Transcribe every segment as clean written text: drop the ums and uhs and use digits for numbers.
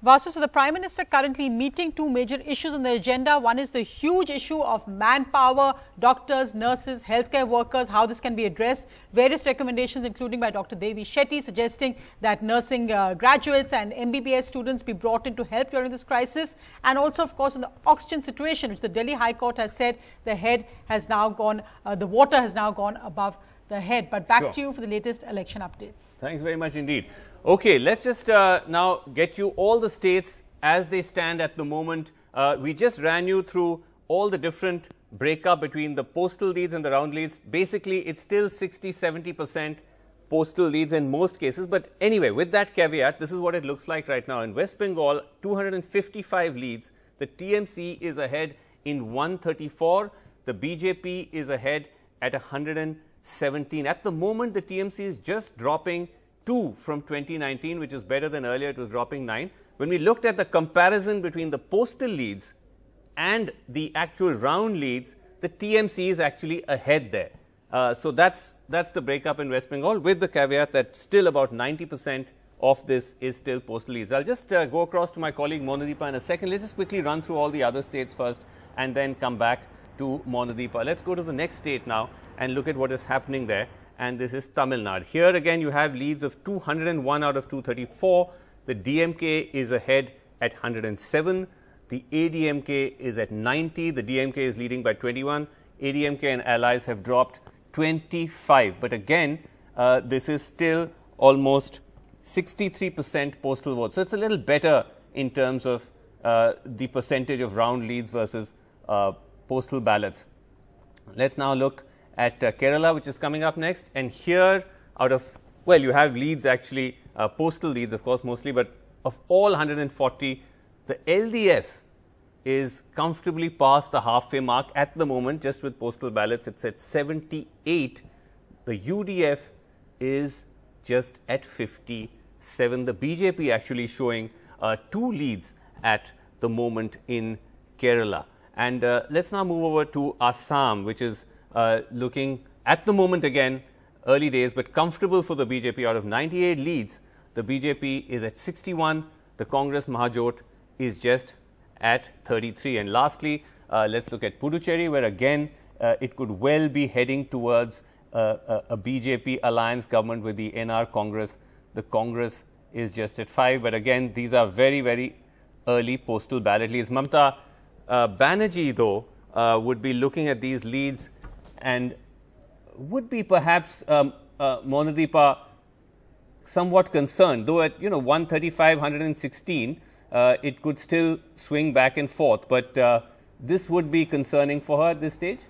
Vasu, so the Prime Minister currently meeting two major issues on the agenda. One is the huge issue of manpower, doctors, nurses, healthcare workers, how this can be addressed. Various recommendations, including by Dr. Devi Shetty, suggesting that nursing graduates and MBBS students be brought in to help during this crisis. And also, of course, in the oxygen situation, which the Delhi High Court has said the head has now gone, the water has now gone above the head. But back to you for the latest election updates. Thanks very much indeed. Okay, let's just now get you all the states as they stand at the moment. We just ran you through all the different breakup between the postal leads and the round leads. Basically, it's still 60-70% postal leads in most cases. But anyway, with that caveat, this is what it looks like right now. In West Bengal, 255 leads. The TMC is ahead in 134. The BJP is ahead at 117. At the moment, the TMC is just dropping 2 from 2019, which is better than earlier. It was dropping 9. When we looked at the comparison between the postal leads and the actual round leads, the TMC is actually ahead there. So that's the breakup in West Bengal, with the caveat that still about 90% of this is still postal leads. I'll just go across to my colleague Monadeepa in a second. Let's just quickly run through all the other states first and then come back to Monadeepa. Let's go to the next state now and look at what is happening there. And this is Tamil Nadu. Here again you have leads of 201 out of 234. The DMK is ahead at 107. The ADMK is at 90. The DMK is leading by 21. ADMK and allies have dropped 25. But again, this is still almost 63% postal votes. So it's a little better in terms of the percentage of round leads versus postal ballots. Let's now look at Kerala, which is coming up next. And here, out of, well, you have leads actually, postal leads, of course, mostly, but of all 140, the LDF is comfortably past the halfway mark at the moment, just with postal ballots. It's at 78. The UDF is just at 57. The BJP actually showing 2 leads at the moment in Kerala. And let's now move over to Assam, which is looking at the moment again, early days, but comfortable for the BJP. Out of 98 leads, the BJP is at 61. The Congress Mahajot is just at 33. And lastly, let's look at Puducherry, where again, it could well be heading towards a BJP alliance government with the NR Congress. The Congress is just at 5. But again, these are very, very early postal ballot leads. Mamta Banerjee, though, would be looking at these leads and would be perhaps, Monadeepa, somewhat concerned, though at 135, 116, it could still swing back and forth. But this would be concerning for her at this stage?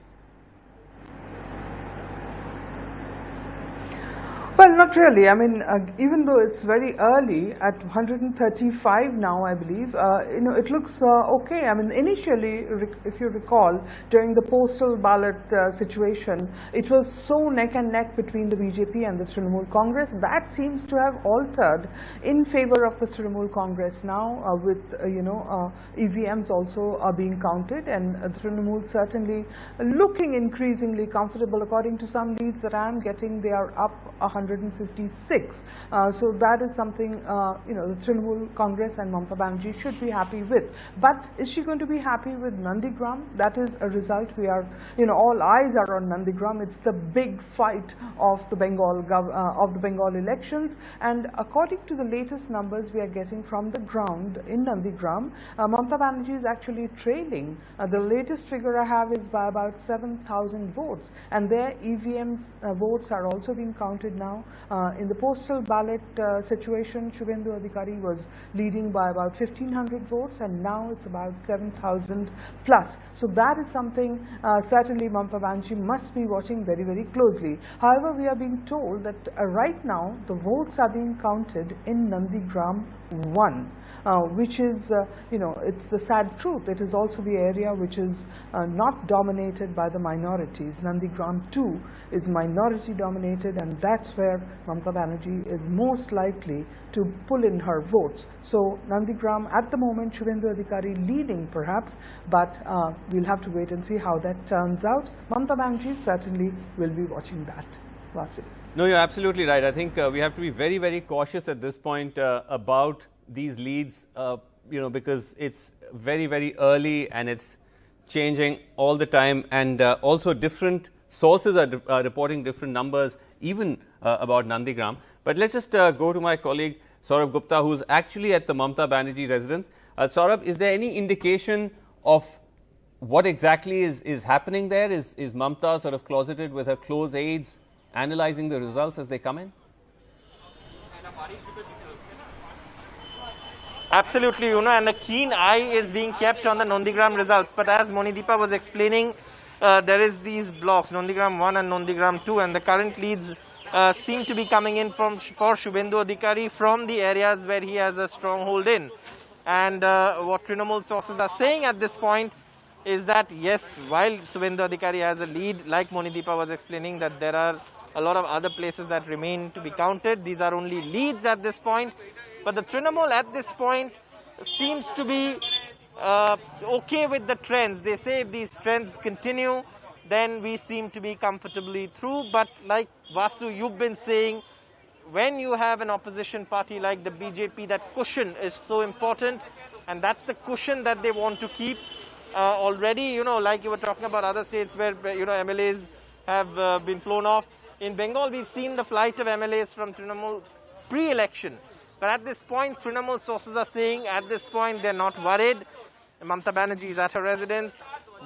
Well, not really. I mean, even though it's very early at 135 now, I believe, it looks okay. I mean, initially, if you recall, during the postal ballot situation, it was so neck and neck between the BJP and the Trinamool Congress. That seems to have altered in favor of the Trinamool Congress now, with, EVMs also are being counted, and the Trinamool certainly looking increasingly comfortable. According to some leads that I am getting, they are up 156. So that is something, the Trinamool Congress and Mamta Banerjee should be happy with. But is she going to be happy with Nandigram? That is a result. We are, all eyes are on Nandigram. It's the big fight of the Bengal elections. And according to the latest numbers we are getting from the ground in Nandigram, Mamta Banerjee is actually trailing. The latest figure I have is by about 7,000 votes. And their EVMs votes are also being counted now. In the postal ballot situation, Shubhendu Adhikari was leading by about 1,500 votes, and now it's about 7,000 plus. So that is something certainly Mamta Banerjee must be watching very, very closely. However, we are being told that right now the votes are being counted in Nandigram 1, which is, it's the sad truth. It is also the area which is not dominated by the minorities. Nandigram 2 is minority dominated, and that's where Mamta Banerjee is most likely to pull in her votes. So Nandigram at the moment, Shubhendu Adhikari leading perhaps, but we'll have to wait and see how that turns out. Mamta Banerjee certainly will be watching that. Vasu. No, you're absolutely right. I think we have to be very, very cautious at this point about these leads, because it's very, very early and it's changing all the time, and also different sources are reporting different numbers, even about Nandigram. But let's just go to my colleague Saurabh Gupta, who's actually at the Mamata Banerjee residence. Saurabh, is there any indication of what exactly is happening there? Is Mamata sort of closeted with her close aides, analyzing the results as they come in? Absolutely, and a keen eye is being kept on the Nandigram results. But as Monideepa was explaining, there is these blocks, Nandigram 1 and Nandigram 2, and the current leads seem to be coming in for Shubhendu Adhikari from the areas where he has a stronghold in. And what Trinamool sources are saying at this point is that, yes, while Shubhendu Adhikari has a lead, like Monideepa was explaining, that there are a lot of other places that remain to be counted. These are only leads at this point. But the Trinamool at this point seems to be okay with the trends. They say if these trends continue, then we seem to be comfortably through. But like Vasu, you've been saying, when you have an opposition party like the BJP, that cushion is so important, and that's the cushion that they want to keep. Already, like you were talking about other states where, MLAs have been flown off. In Bengal, we've seen the flight of MLAs from Trinamool pre-election. But at this point, Trinamool sources are saying at this point they're not worried. Mamata Banerjee is at her residence,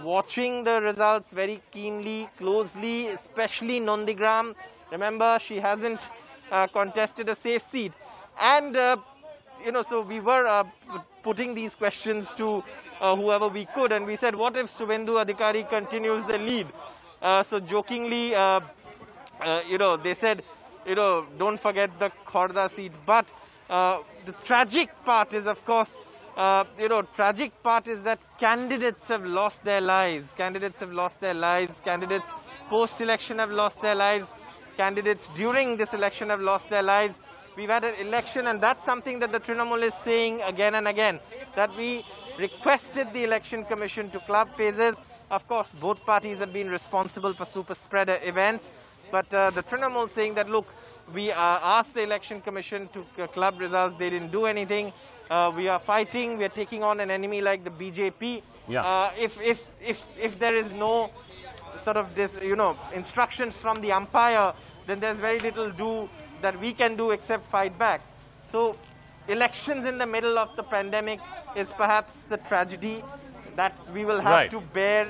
watching the results very keenly, closely, especially Nandigram. Remember, she hasn't contested a safe seat. And, so we were putting these questions to whoever we could. And we said, what if Shubhendu Adhikari continues the lead? So jokingly, they said, don't forget the Khorda seat. But the tragic part is, of course, tragic part is that candidates have lost their lives. Candidates have lost their lives. Candidates post-election have lost their lives. Candidates during this election have lost their lives. We've had an election, and that's something that the Trinamool is saying again and again, that we requested the Election Commission to club phases. Of course, both parties have been responsible for super spreader events. But the Trinamool saying that, look, we asked the Election Commission to club results. They didn't do anything. We are fighting. We are taking on an enemy like the BJP. Yeah. If there is no sort of instructions from the umpire, then there's very little that we can do except fight back. So elections in the middle of the pandemic is perhaps the tragedy that we will have to bear,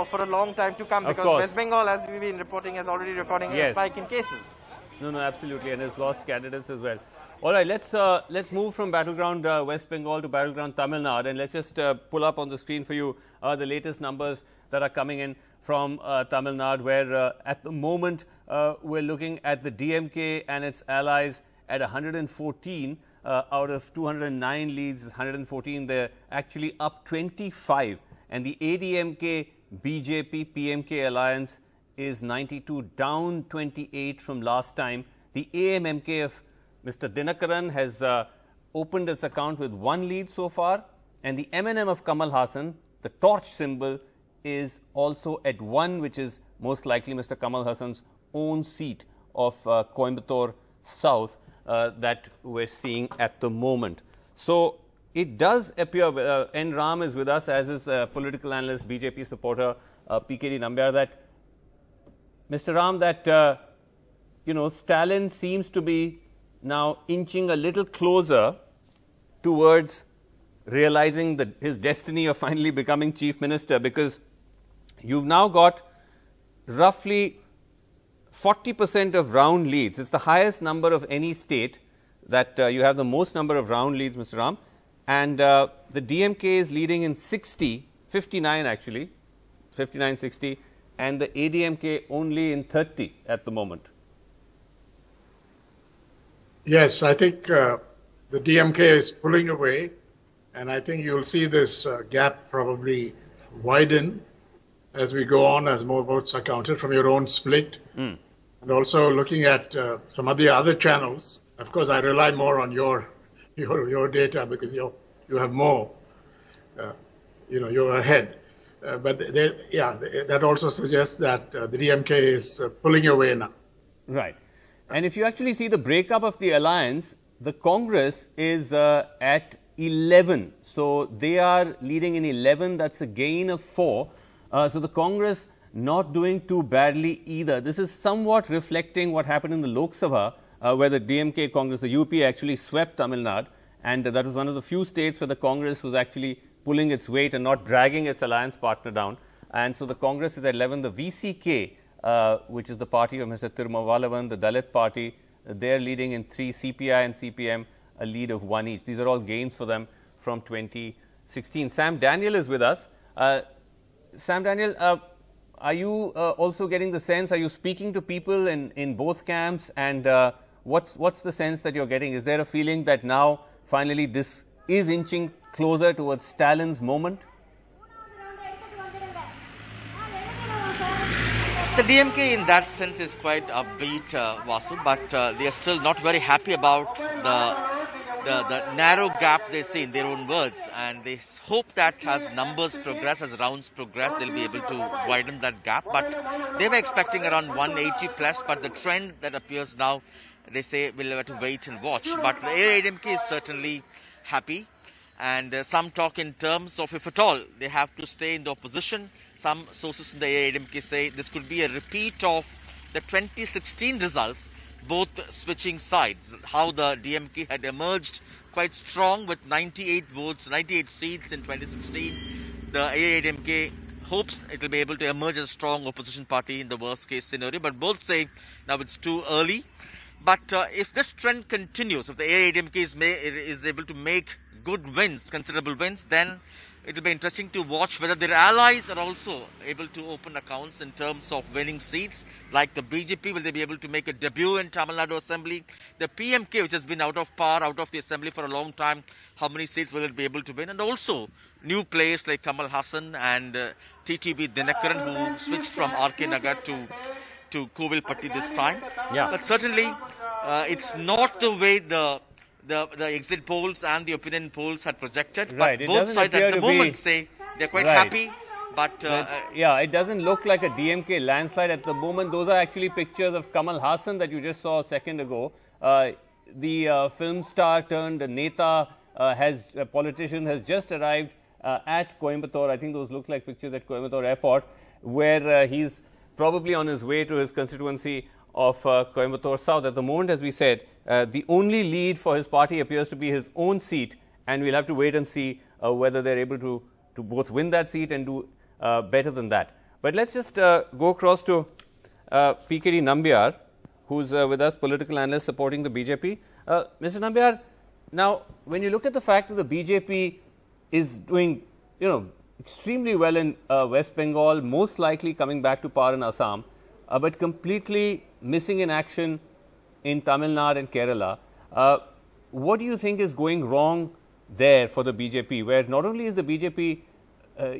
for a long time to come, because West Bengal, as we've been reporting, is already recording a spike in cases. No, absolutely, and has lost candidates as well. All right, let's move from battleground West Bengal to battleground Tamil Nadu, and let's just pull up on the screen for you the latest numbers that are coming in from Tamil Nadu, where at the moment we're looking at the DMK and its allies at 114 out of 209 leads. 114, they're actually up 25, and the ADMK BJP PMK alliance is 92, down 28 from last time. The AMMK of Mr. Dinakaran has opened its account with 1 lead so far, and the MNM of Kamal Hassan, the torch symbol, is also at 1, which is most likely Mr. Kamal Hassan's own seat of Coimbatore South that we're seeing at the moment. So it does appear, N. Ram is with us, as is political analyst, BJP supporter PKD Nambiar, that Mr. Ram, that Stalin seems to be now inching a little closer towards realizing his destiny of finally becoming chief minister, because you've now got roughly 40% of round leads. It's the highest number of any state that you have the most number of round leads, Mr. Ram. And the DMK is leading in 59 actually, 59-60, and the ADMK only in 30 at the moment. Yes, I think the DMK is pulling away, and I think you'll see this gap probably widen as we go on, as more votes are counted from your own split. And also looking at some of the other channels. Of course, I rely more on your data because you have more, you're ahead. But that also suggests that the DMK is pulling away now. Right. And if you actually see the breakup of the alliance, the Congress is at 11. So they are leading in 11. That's a gain of 4. So the Congress not doing too badly either. This is somewhat reflecting what happened in the Lok Sabha, where the DMK Congress, the UP, actually swept Tamil Nadu, and that was one of the few states where the Congress was actually pulling its weight and not dragging its alliance partner down. And so the Congress is at 11. The VCK, which is the party of Mr. Tirumavalavan, the Dalit party, they are leading in 3. CPI and CPM, a lead of 1 each. These are all gains for them from 2016. Sam Daniel is with us. Sam Daniel, are you also getting the sense, are you speaking to people in both camps, and what's the sense that you're getting? Is there a feeling that now finally this is inching closer towards Stalin's moment? The DMK in that sense is quite upbeat, Vasu, but they are still not very happy about the narrow gap they see in their own words, and they hope that as numbers progress, as rounds progress, they'll be able to widen that gap. But they were expecting around 180 plus, but the trend that appears now, they say we'll have to wait and watch. But the AIADMK is certainly happy, and some talk in terms of, if at all, they have to stay in the opposition. Some sources in the AIADMK say this could be a repeat of the 2016 results, both switching sides, how the DMK had emerged quite strong with 98 votes, 98 seats in 2016. The AIADMK hopes it will be able to emerge as a strong opposition party in the worst case scenario, but both say now it's too early. But if this trend continues, if the AIADMK is able to make good wins, considerable wins, then it will be interesting to watch whether their allies are also able to open accounts in terms of winning seats. Like the BJP, will they be able to make a debut in Tamil Nadu Assembly? The PMK, which has been out of power, out of the Assembly for a long time, how many seats will it be able to win? And also new players like Kamal Hassan and TTB Dinakaran, who switched from RK Nagar to Kovilpatti this time. Yeah. But certainly it's not the way the exit polls and the opinion polls had projected. Right. But both sides at the moment say they're quite happy. But yeah, it doesn't look like a DMK landslide at the moment. Those are actually pictures of Kamal Hassan that you just saw a second ago. The film star turned Neta, a politician, has just arrived at Coimbatore. I think those look like pictures at Coimbatore Airport, where he's probably on his way to his constituency of Coimbatore South. At the moment, as we said, the only lead for his party appears to be his own seat, and we'll have to wait and see whether they're able to both win that seat and do better than that. But let's just go across to PKD Nambiar, who's with us, political analyst supporting the BJP. Mr. Nambiar, now when you look at the fact that the BJP is doing, extremely well in West Bengal, most likely coming back to power in Assam, but completely missing in action in Tamil Nadu and Kerala. What do you think is going wrong there for the BJP, where not only is the BJP,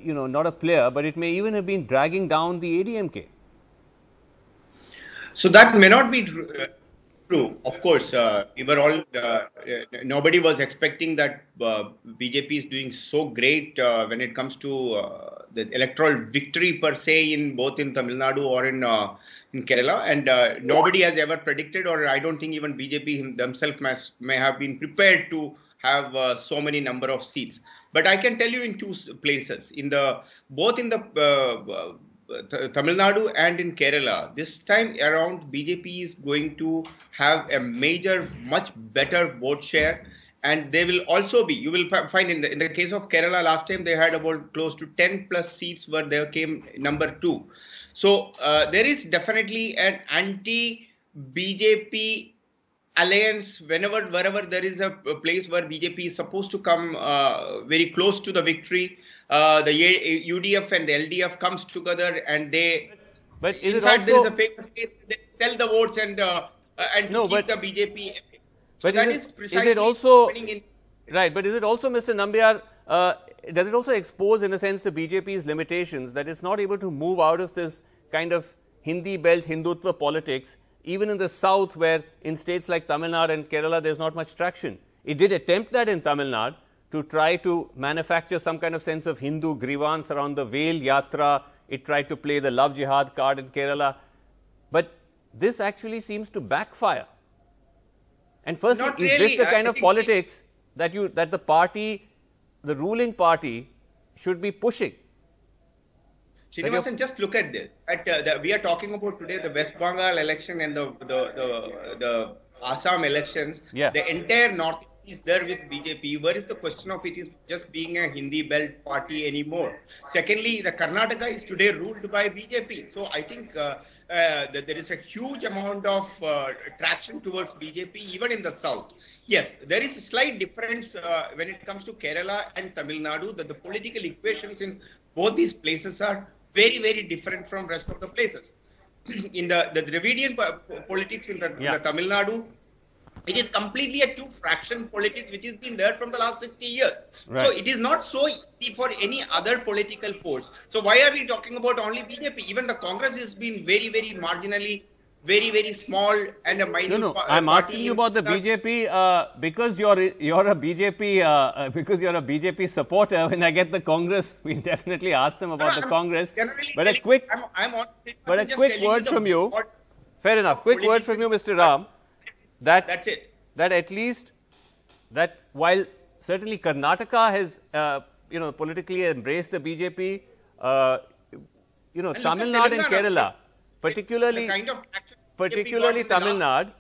not a player, but it may even have been dragging down the ADMK? So that may not be true. Of course, we were all, nobody was expecting that BJP is doing so great when it comes to the electoral victory per se in both in Tamil Nadu or in Kerala, and nobody has ever predicted, or I don't think even BJP themselves may have been prepared to have so many number of seats. But I can tell you in two places, both in the Tamil Nadu and in Kerala, this time around BJP is going to have a much better vote share, and they will also be, you will find in the case of Kerala last time they had about close to 10 plus seats where they came number 2. So there is definitely an anti-BJP alliance wherever there is a place where BJP is supposed to come very close to the victory. The UDF and the LDF comes together, and they. But is in fact, there is a famous case they sell the votes and keep the BJP. But so is it also right? But is it also, Mr. Nambiar? Does it also expose, in a sense, the BJP's limitations, that it's not able to move out of this kind of Hindi belt Hindutva politics, even in the south, where in states like Tamil Nadu and Kerala, there's not much traction? It did attempt that in Tamil Nadu to try to manufacture some kind of sense of Hindu grievance around the Veil Yatra. It tried to play the Love Jihad card in Kerala. But this actually seems to backfire. And firstly, Not is really. this the kind I of think politics that the party, the ruling party, should be pushing? Srinivasan, just look at this. We are talking about today the West Bengal election and the Assam elections. Yeah. The entire North is there with BJP. Where is the question of it is just being a Hindi belt party anymore? Secondly, the Karnataka is today ruled by BJP. So I think that there is a huge amount of traction towards BJP even in the south. Yes, there is a slight difference when it comes to Kerala and Tamil Nadu, that the political equations in both these places are very, very different from rest of the places. In the Dravidian politics in the Tamil Nadu, it is completely a two-fraction politics which has been there from the last 60 years. Right. So it is not so easy for any other political force. So why are we talking about only BJP? Even the Congress has been very, very marginally, very, very small and a minor. No, I'm asking you about the BJP because you're a BJP because you're a BJP supporter. When I get the Congress, we definitely ask them about the Congress. But a quick word from you. Fair enough. Quick word from you, Mr. Ram. That's it. That at least that while certainly Karnataka has politically embraced the BJP, Tamil Nadu and Kerala, particularly Tamil Nadu,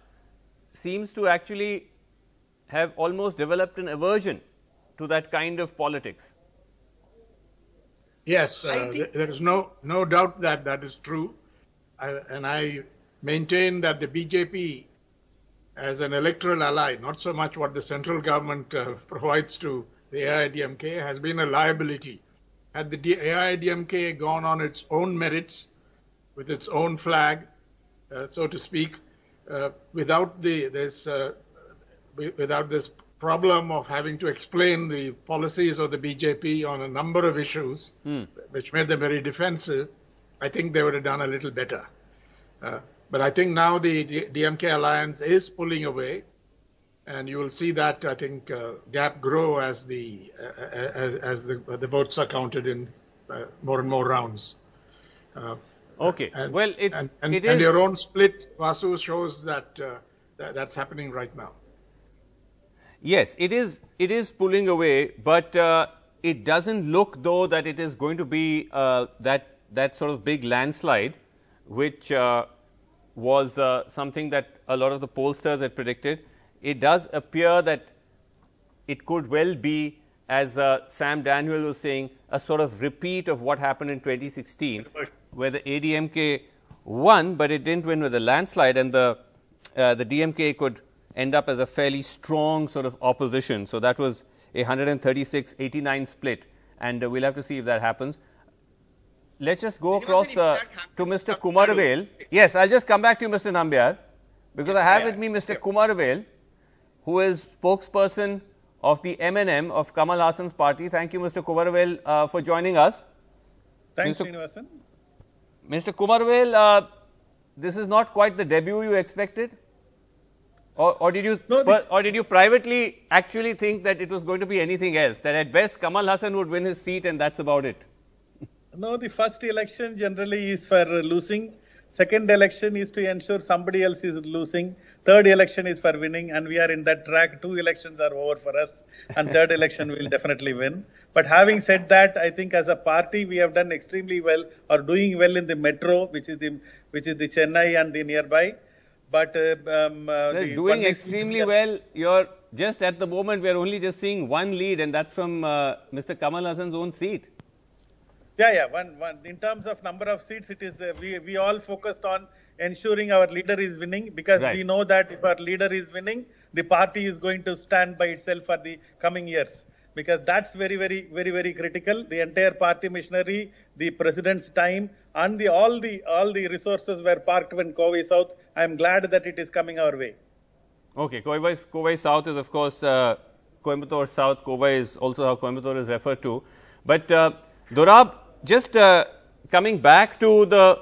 seems to actually have almost developed an aversion to that kind of politics. Yes, there is no doubt that that is true, and I maintain that the BJP as an electoral ally, not so much what the central government provides to the AIADMK, has been a liability. Had the AIADMK gone on its own merits, with its own flag, so to speak, without this problem of having to explain the policies of the BJP on a number of issues, which made them very defensive, I think they would have done a little better. But I think now the DMK alliance is pulling away, and you will see that, I think, gap grow as the votes are counted in more and more rounds. Okay. Well, it is. And your own split, Vasu, shows that that's happening right now. Yes, it is pulling away, but it doesn't look though that it is going to be that sort of big landslide, which was something that a lot of the pollsters had predicted. It does appear that it could well be, as Sam Daniel was saying, a sort of repeat of what happened in 2016, where the ADMK won, but it didn't win with a landslide, and the DMK could end up as a fairly strong sort of opposition. So that was a 136-89 split, and we'll have to see if that happens. Let's just go across to Mr. Kumaravel. Yes, I'll just come back to you, Mr. Nambiar, because I have with me Mr. Kumaravel, who is spokesperson of the MNM of Kamal Hassan's party. Thank you, Mr. Kumaravel, for joining us. Thanks, Srinivasan. Mr. Kumaravel, this is not quite the debut you expected? Or did you privately actually think that it was going to be anything else, that at best Kamal Hassan would win his seat and that's about it? No, the first election generally is for losing. Second election is to ensure somebody else is losing. Third election is for winning, and we are in that track. 2 elections are over for us, and third election we will definitely win. But having said that, I think as a party we have done extremely well, or doing well in the metro, which is the Chennai and the nearby. But doing extremely well. You're just at the moment we are only just seeing one lead, and that's from Mr. Kamal Hassan's own seat. Yeah. One. In terms of number of seats, it is we all focused on ensuring our leader is winning, because we know that if our leader is winning, the party is going to stand by itself for the coming years, because that's very, very, very, very critical. The entire party machinery, the president's time, and all the resources were parked in Kovai South. I am glad that it is coming our way. Okay, Kovai South is of course Coimbatore South. Kovai is also how Coimbatore is referred to. But Dorab, just coming back to the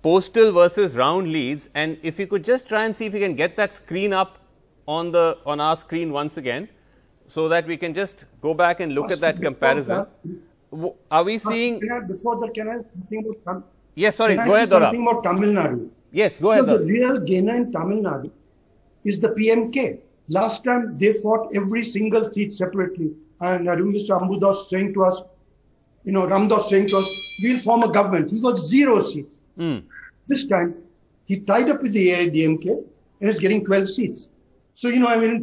postal versus round leads, and if you could just try and see if you can get that screen up on our screen once again, so that we can just go back and look at that comparison. Are we seeing? Before that, can I something about? Yes, sorry. Go ahead, Dorab. Something about Tamil Nadu. Yes, go ahead. The real gainer in Tamil Nadu is the PMK. Last time they fought every single seat separately. And I remember Mr. Ambudas saying to us, Ramdas saying to us, we'll form a government. He got 0 seats. This time, he tied up with the AIDMK and is getting 12 seats. So,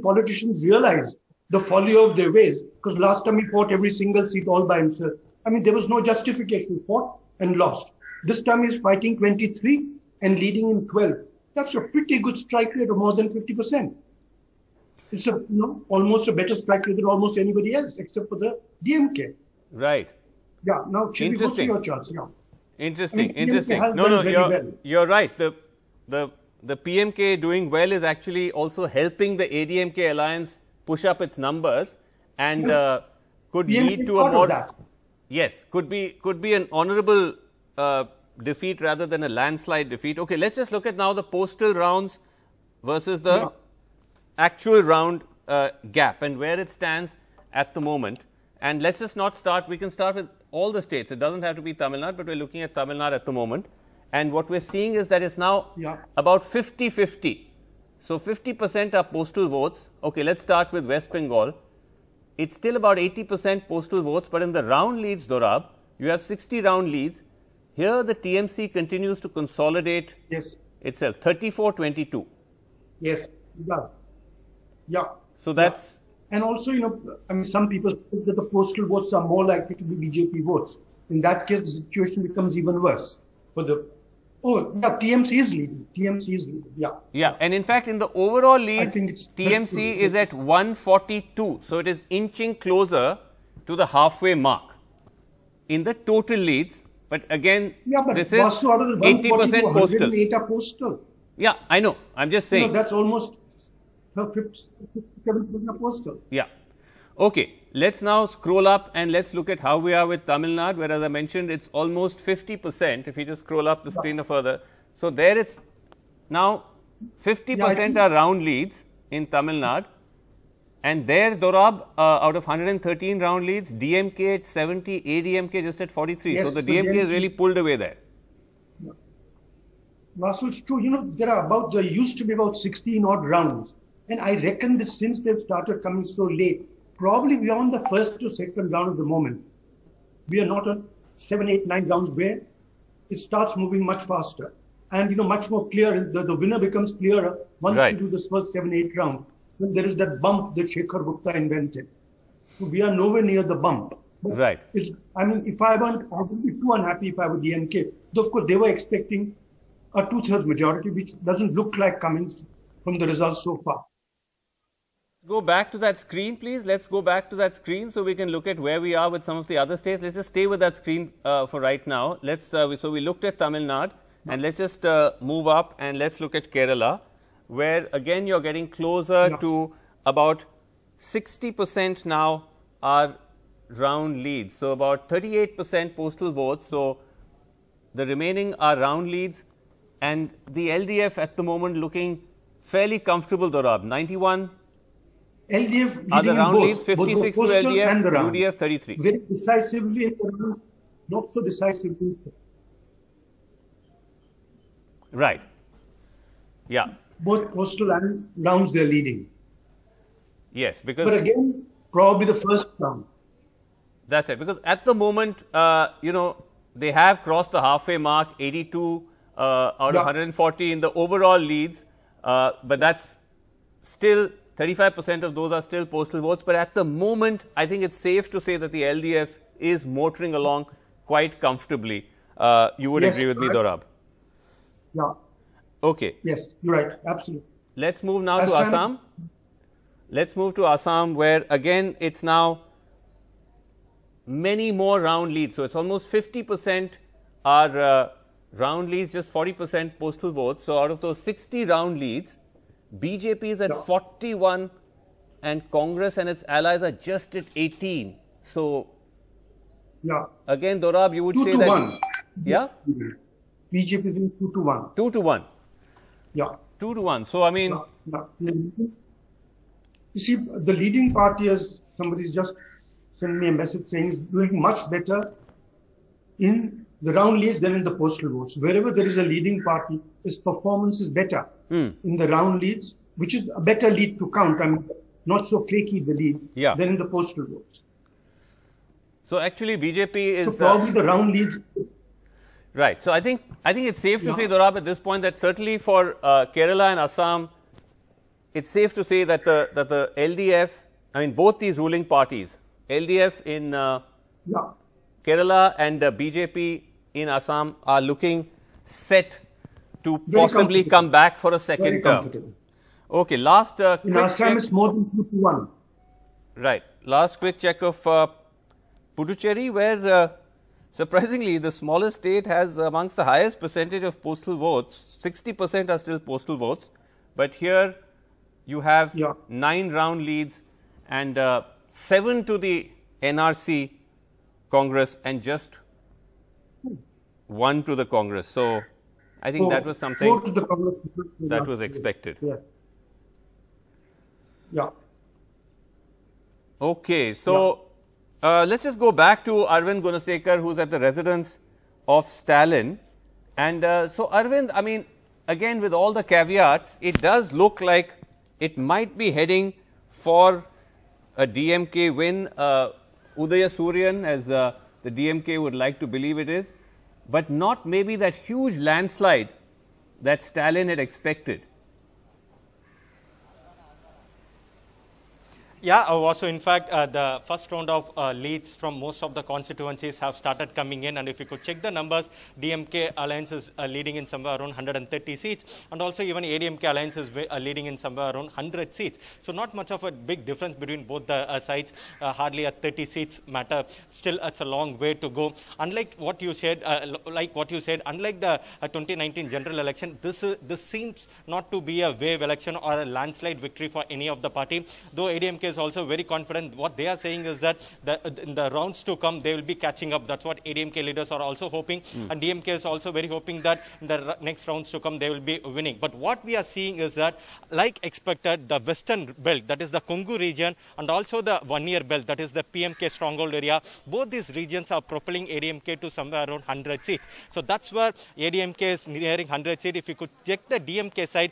politicians realize the folly of their ways, because last time he fought every single seat all by himself. There was no justification. He fought and lost. This time he's fighting 23 and leading in 12. That's a pretty good strike rate of more than 50%. It's almost a better strike rate than almost anybody else, except for the DMK. Right. Yeah. Now, should we go to your charts? Yeah. Interesting. You're right. The PMK doing well is actually also helping the ADMK alliance push up its numbers, and could lead to a more. Yes, could be an honourable defeat rather than a landslide defeat. Okay, let's just look at now the postal rounds versus the actual round gap and where it stands at the moment. And let's just not start. We can start with all the states. It doesn't have to be Tamil Nadu, but we're looking at Tamil Nadu at the moment. And what we're seeing is that it's now about 50-50. So 50% are postal votes. Okay, let's start with West Bengal. It's still about 80% postal votes, but in the round leads, Dorab, you have 60 round leads. Here the TMC continues to consolidate itself, 34-22. Yes, it does. Yeah. So that's... And also, some people say that the postal votes are more likely to be BJP votes. In that case, the situation becomes even worse. For the TMC is leading. Yeah, and in fact, in the overall leads, TMC is at 142. So it is inching closer to the halfway mark in the total leads. But again, this is 80% postal. Yeah, I know. I'm just saying. That's almost 57% postal. Yeah. Okay. Let's now scroll up and let's look at how we are with Tamil Nadu, where, as I mentioned, it's almost 50%. If you just scroll up the screen further. So there it's now 50% are round leads in Tamil Nadu. And there, Dorab, out of 113 round leads, DMK at 70, ADMK just at 43. Yes, so the DMK is really pulled away there. Vasu, it's true. There used to be about 16 odd rounds. And I reckon that since they've started coming so late, probably we are on the first to second round at the moment. We are not on 7, 8, 9 rounds where it starts moving much faster. And, much more clear. The winner becomes clearer once you do this first 7, 8 round. When there is that bump that Shekhar Gupta invented. So we are nowhere near the bump. But if I would be too unhappy if I were DMK. Though, of course, they were expecting a 2/3 majority, which doesn't look like coming from the results so far. Go back to that screen, please. Let's go back to that screen so we can look at where we are with some of the other states. Let's just stay with that screen for right now. So we looked at Tamil Nadu, and let's just move up and let's look at Kerala, where again you're getting closer to about 60% now are round leads. So about 38% postal votes. So the remaining are round leads, and the LDF at the moment looking fairly comfortable, Dorab. 91 LDF are the round leads, both 56 to LDF, and UDF 33. Very decisively, not so decisively. Right. Yeah. Both postal and rounds they're leading. Yes, because... But again, probably the first round. That's it. Because at the moment, they have crossed the halfway mark, 82 out of 140 in the overall leads. But that's still... 35% of those are still postal votes, but at the moment, I think it's safe to say that the LDF is motoring along quite comfortably. You would agree with me, Dorab? Yeah. Okay. Yes, you're right. Absolutely. Let's move now to Assam. Let's move to Assam, where again, it's now many more round leads. So it's almost 50% are round leads, just 40% postal votes. So out of those 60 round leads, BJP is at 41 and Congress and its allies are just at 18. So, again, Dorab, you would say that... 2-1. Yeah? BJP is 2-1. 2-1. Yeah. 2-1. So, I mean... You see, the leading party, as somebody's just sent me a message saying, is doing much better in the round leads than in the postal votes. Wherever there is a leading party, its performance is better in the round leads which is a better lead to count. I mean, not so flaky the lead than in the postal votes. So actually, BJP is so probably the round leads. Right. So I think it's safe to say, Dorab, at this point that certainly for Kerala and Assam, it's safe to say that the LDF, I mean both these ruling parties, LDF in Kerala and BJP in Assam are looking set to possibly come back for a second term. Okay, last in Assam it's more than 2-1. Right. Last quick check of Puducherry, where surprisingly the smallest state has amongst the highest percentage of postal votes. 60% are still postal votes, but here you have 9 round leads and 7 to the NRC Congress and just 1 to the Congress. So I think that was something that was expected. Okay, so let's just go back to Arvind Gunasekar, who's at the residence of Stalin. And so Arvind, I mean, again with all the caveats, it does look like it might be heading for a DMK win. Udaya Suryan, as the DMK would like to believe it is, but not maybe that huge landslide that Stalin had expected. Yeah, Vasu, in fact, the first round of leads from most of the constituencies have started coming in, and if you could check the numbers, DMK alliance is leading in somewhere around 130 seats, and also even ADMK alliance is leading in somewhere around 100 seats. So not much of a big difference between both the sides, hardly a 30 seats matter. Still, it's a long way to go. Unlike what you said, unlike the 2019 general election, this seems not to be a wave election or a landslide victory for any of the party, though ADMK is also very confident. What they are saying is that in the rounds to come, they will be catching up. That's what ADMK leaders are also hoping. And DMK is also very hoping that in the next rounds to come, they will be winning. But what we are seeing is that, like expected, the western belt, that is the Kongu region, and also the one-year belt, that is the PMK stronghold area, both these regions are propelling ADMK to somewhere around 100 seats. So that's where ADMK is nearing 100 seats. If you could check the DMK side,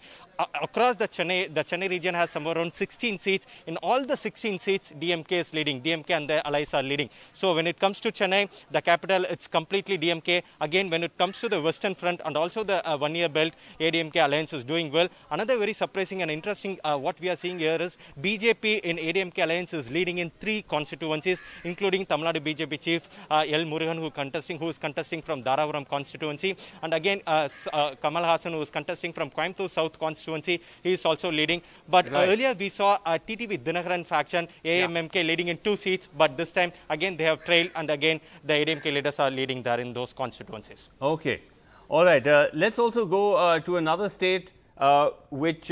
across the Chennai region has somewhere around 16 seats. In all the 16 seats, DMK is leading. DMK and the allies are leading. So when it comes to Chennai, the capital, it's completely DMK. Again, when it comes to the western front and also the one-year belt, ADMK alliance is doing well. Another very surprising and interesting what we are seeing here is BJP in ADMK alliance is leading in 3 constituencies, including Tamil Nadu BJP chief L. Murugan, who is contesting from Dharavaram constituency, and again Kamal Hassan, who is contesting from Coimbatore South constituency. He is also leading. But earlier we saw TTV Dinakaran faction, AMMK leading in 2 seats, but this time again they have trailed, and again the ADMK leaders are leading there in those constituencies. Okay. All right. Let's also go to another state which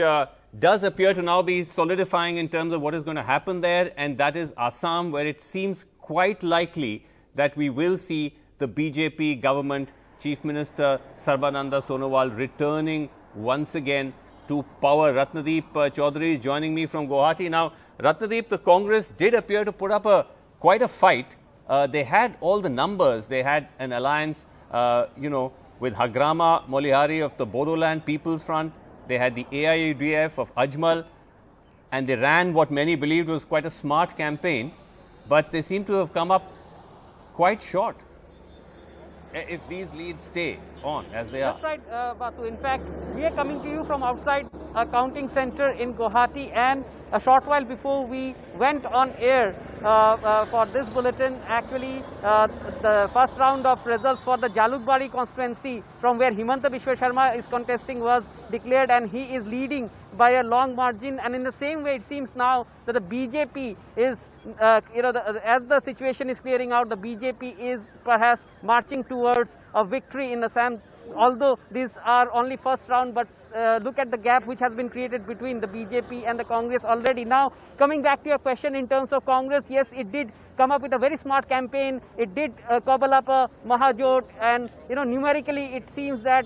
does appear to now be solidifying in terms of what is going to happen there, and that is Assam, where it seems quite likely that we will see the BJP government, Chief Minister Sarbananda Sonowal returning once again to power. Ratnadeep Chaudhary is joining me from Guwahati. Now, Ratnadeep, the Congress did appear to put up quite a fight. They had all the numbers. They had an alliance, with Hagrama Molihari of the Bodoland People's Front. They had the AIUDF of Ajmal, and they ran what many believed was quite a smart campaign, but they seem to have come up quite short if these leads stay on as they are. That's right, Vasu. In fact, we are coming to you from outside a counting center in Guwahati, and a short while before we went on air for this bulletin, actually the first round of results for the Jalukbari constituency, from where Himanta Biswa Sharma is contesting, was declared, and he is leading by a long margin. And in the same way, it seems now that the BJP is, as the situation is clearing out, the BJP is perhaps marching towards a victory in Assam. Although these are only first round, but look at the gap which has been created between the BJP and the Congress already. Now, coming back to your question in terms of Congress, yes, it did come up with a very smart campaign. It did cobble up a Mahajot, and numerically it seems that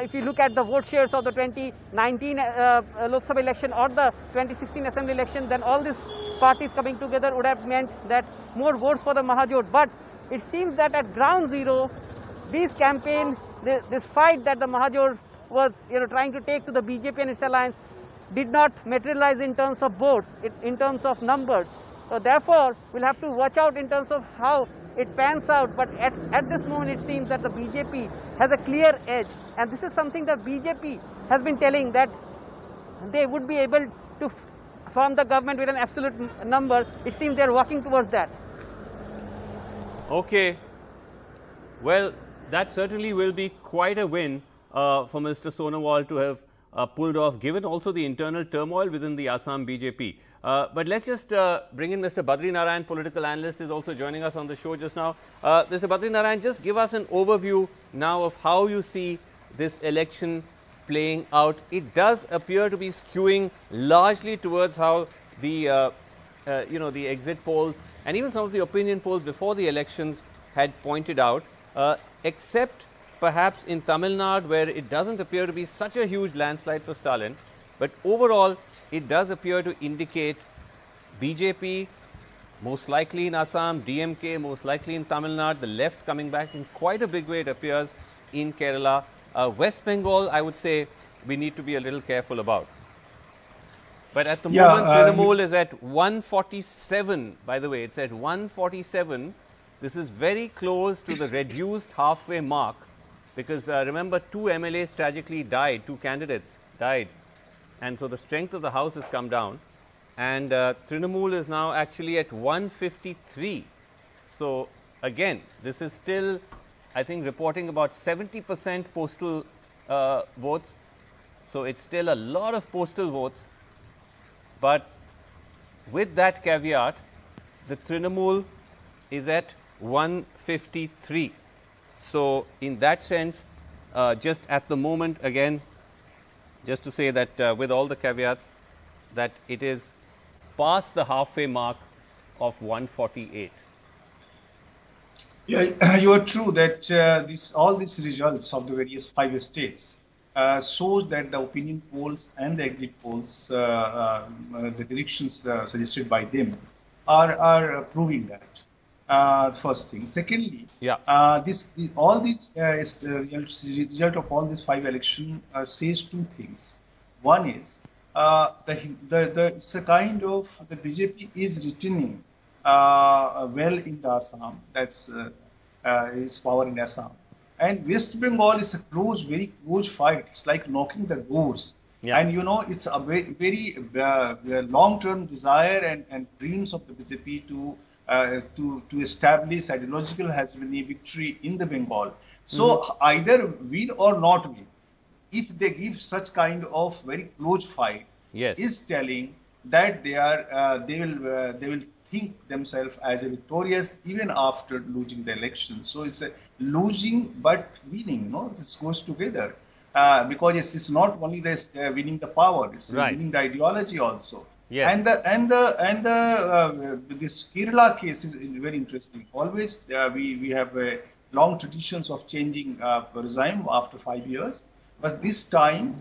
if you look at the vote shares of the 2019 Lok Sabha election or the 2016 Assembly election, then all these parties coming together would have meant that more votes for the Mahajot. But it seems that at ground zero, this campaign, this fight that the Mahajot was trying to take to the BJP and its alliance, did not materialize in terms of votes, in terms of numbers. So therefore, we'll have to watch out in terms of how it pans out. But at this moment, it seems that the BJP has a clear edge. And this is something that BJP has been telling, that they would be able to form the government with an absolute number. It seems they're working towards that. Okay. Well, that certainly will be quite a win for Mr. Sonowal to have pulled off, given also the internal turmoil within the Assam BJP. But let's just bring in Mr. Badri Narayan, political analyst, is also joining us on the show just now. Mr. Badri Narayan, just give us an overview now of how you see this election playing out. It does appear to be skewing largely towards how the the exit polls and even some of the opinion polls before the elections had pointed out, except perhaps in Tamil Nadu, where it doesn't appear to be such a huge landslide for Stalin. But overall, it does appear to indicate BJP most likely in Assam, DMK most likely in Tamil Nadu, the left coming back in quite a big way, it appears, in Kerala. West Bengal, I would say we need to be a little careful about. But at the moment, Trinamool is at 147. By the way, it's at 147. This is very close to the reduced halfway mark, because remember, 2 MLAs tragically died, 2 candidates died. And so the strength of the house has come down. And Trinamool is now actually at 153. So again, this is still, I think, reporting about 70% postal votes. So it's still a lot of postal votes. But with that caveat, the Trinamool is at 153. So in that sense, just at the moment, again, just to say that with all the caveats, that it is past the halfway mark of 148. Yeah, you are true that all these results of the various 5 states shows that the opinion polls and the exit polls, the directions suggested by them, are proving that. First thing. Secondly, all these result of all these 5 elections says 2 things. One is it's a kind of the BJP is returning well in the Assam. That's its power in Assam. And West Bengal is a very close fight. It's like knocking the doors. Yeah. And it's a very long-term desire and dreams of the BJP to establish ideological has been a victory in the Bengal. So either win or not win, if they give such kind of very close fight, is telling that they will think themselves as a victorious even after losing the election. So it's a losing but winning. This goes together because it's not only this winning the power; it's winning the ideology also. Yes. And this Kerala case is very interesting. Always we have long traditions of changing regime after 5 years, but this time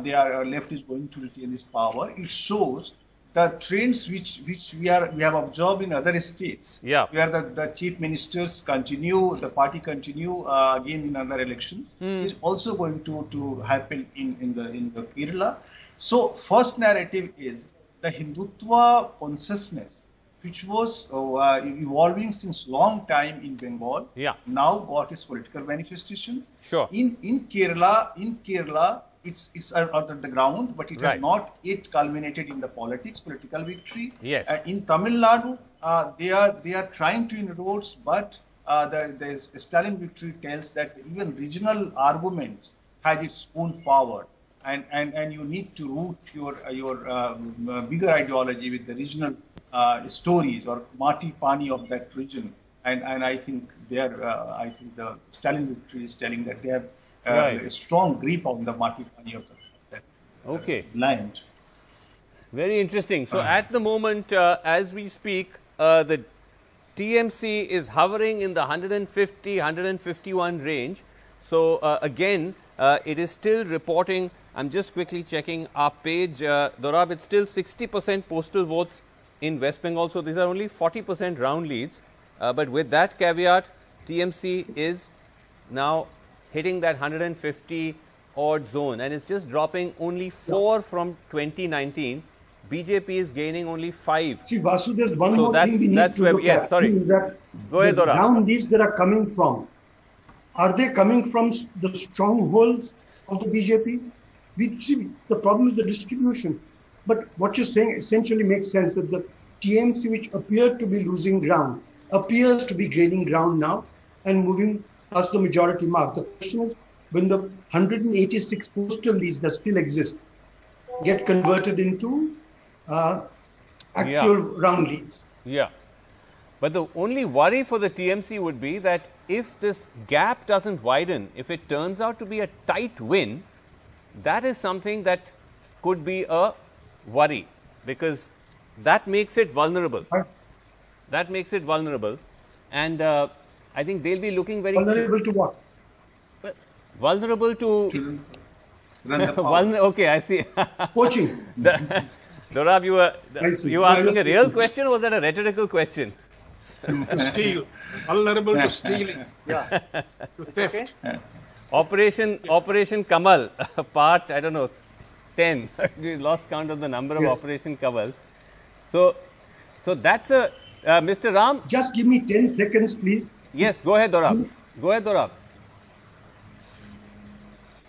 their left is going to retain this power. It shows the trends which we have observed in other states, where the chief ministers continue, the party continue again in other elections, is also going to happen in the Kerala. So first narrative is the Hindutva consciousness, which was evolving since long time in Bengal, now got its political manifestations. Sure. In Kerala, it's out of the ground, but it has not yet culminated in the political victory. Yes. In Tamil Nadu, they are trying to inroads, but the Stalin victory tells that even regional arguments has its own power. And you need to root your bigger ideology with the regional stories or Mati Pani of that region, and I think the Stalin victory is telling that they have a strong grip on the Mati Pani of that land. Very interesting. So at the moment, as we speak, the TMC is hovering in the 150, 151 range. So again, it is still reporting. I'm just quickly checking our page. Dorab, it's still 60% postal votes in West Bengal. So these are only 40% round leads. But with that caveat, TMC is now hitting that 150 odd zone and it's just dropping only 4 from 2019. BJP is gaining only 5. See, Vasu, there's one more thing we need to look yes, at. sorry. Is that Go ahead, the Dora. ground leads that are coming from, are they coming from the strongholds of the BJP? We see the problem is the distribution. But what you're saying essentially makes sense that the TMC, which appeared to be losing ground, appears to be gaining ground now and moving past the majority mark. The question is, when the 186 postal leads that still exist get converted into actual round leads. Yeah. But the only worry for the TMC would be that if this gap doesn't widen, if it turns out to be a tight win, that is something that could be a worry, because that makes it vulnerable. That makes it vulnerable. And I think they'll be looking very... Vulnerable to what? Vulnerable to... okay, I see. Poaching. Dorab, you were asking a real question or was that a rhetorical question? To steal. Vulnerable to stealing. Yeah. To theft. Okay. Operation Kamal, part, I don't know, 10. We lost count of the number of Operation Kamal. So that's a... Mr. Ram? Just give me 10 seconds, please. Yes, go ahead, Dorab. Go ahead, Dorab.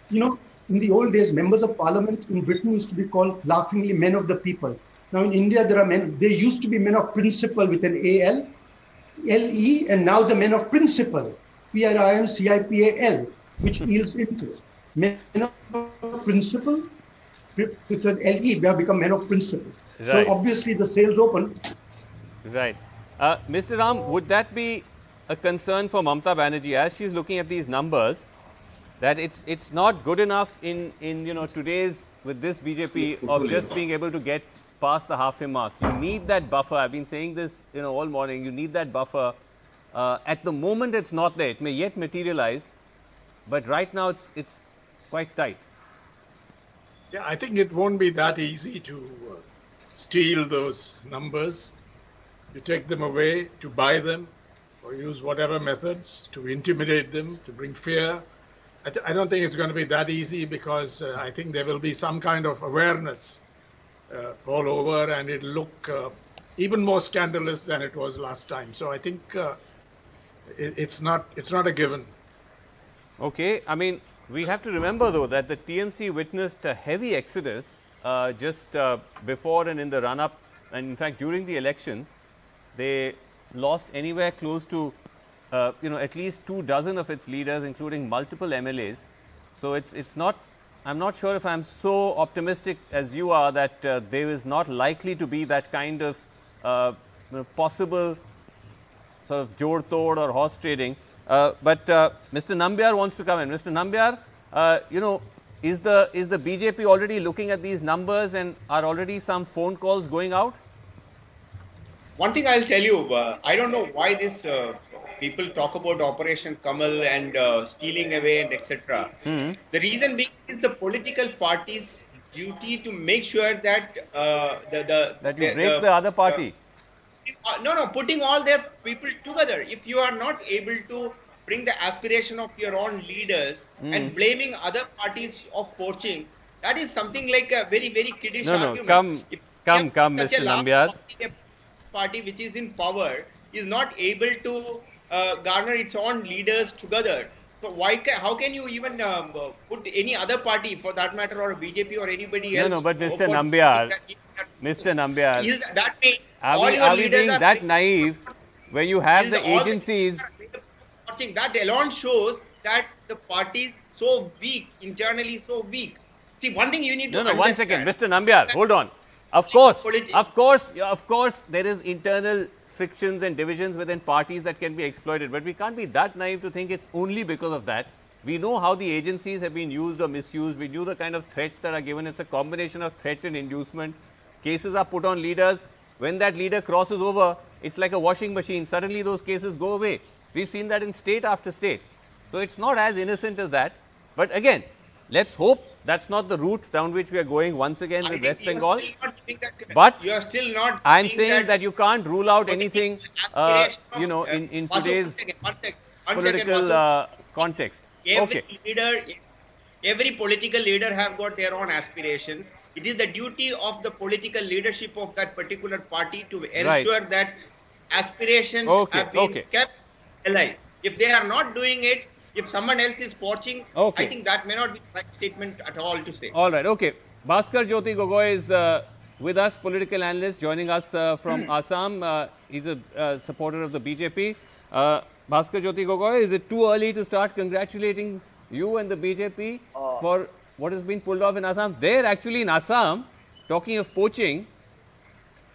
You know, in the old days, members of parliament in Britain used to be called laughingly men of the people. Now in India, there used to be men of principle with an A-L, L-E, and now the men of principle, P-R-I-N-C-I-P-A-L, which yields interest. Men of principle with an L-E, they have become men of principle. Right. So obviously the sales open. Right. Mr. Ram, would that be a concern for Mamata Banerjee as she's looking at these numbers, that it's not good enough in today's, with this BJP, of just being able to get past the halfway mark? You need that buffer. I've been saying this all morning. You need that buffer. At the moment it's not there. It may yet materialize, but right now it's quite tight. Yeah, I think it won't be that easy to steal those numbers. You take them away, to buy them, or use whatever methods to intimidate them, to bring fear. I don't think it's going to be that easy, because I think there will be some kind of awareness all over, and it'll look even more scandalous than it was last time. So I think it's not a given. Okay, I mean, we have to remember though that the TMC witnessed a heavy exodus just before and in the run-up, and in fact during the elections. They lost anywhere close to at least 24 of its leaders, including multiple MLAs. So it's not, I'm not sure if I'm so optimistic as you are that there is not likely to be that kind of possible sort of jod tod or horse trading. But Mr. Nambiar wants to come in. Mr. Nambiar, is the BJP already looking at these numbers, and are already some phone calls going out? One thing I'll tell you, I don't know why this people talk about Operation Kamal and stealing away and etc. The reason being is the political party's duty to make sure that that you break the other party. Putting all their people together. If you are not able to bring the aspiration of your own leaders and blaming other parties of poaching, that is something like a very, very kiddish argument. Come, Mr. Nambiar. Party which is in power is not able to garner its own leaders together. So how can you even put any other party, for that matter, or BJP or anybody else? No, but Mr. Nambiar, is that mean are we being that naive when you have the agencies? That alone shows that the party is so weak, internally so weak. See, one thing you need to understand. One second, Mr. Nambiar, hold on. Of course, there is internal frictions and divisions within parties that can be exploited, but we can't be that naive to think it's only because of that. We know how the agencies have been used or misused. We knew the kind of threats that are given. It's a combination of threat and inducement. Cases are put on leaders. When that leader crosses over, it's like a washing machine. Suddenly those cases go away. We've seen that in state after state. So it's not as innocent as that. But again, let's hope that's not the route down which we are going once again with West Bengal. But you are still not. I'm saying that you can't rule out anything, in today's political context. Every leader Every political leader have got their own aspirations. It is the duty of the political leadership of that particular party to ensure that aspirations have been kept alive. If they are not doing it, if someone else is poaching, I think that may not be the right statement at all to say. All right, okay. Bhaskar Jyoti Gogoi is with us, political analyst, joining us from Assam. He's a supporter of the BJP. Bhaskar Jyoti Gogoi, is it too early to start congratulating you and the BJP for what has been pulled off in Assam? There, actually, in Assam, talking of poaching,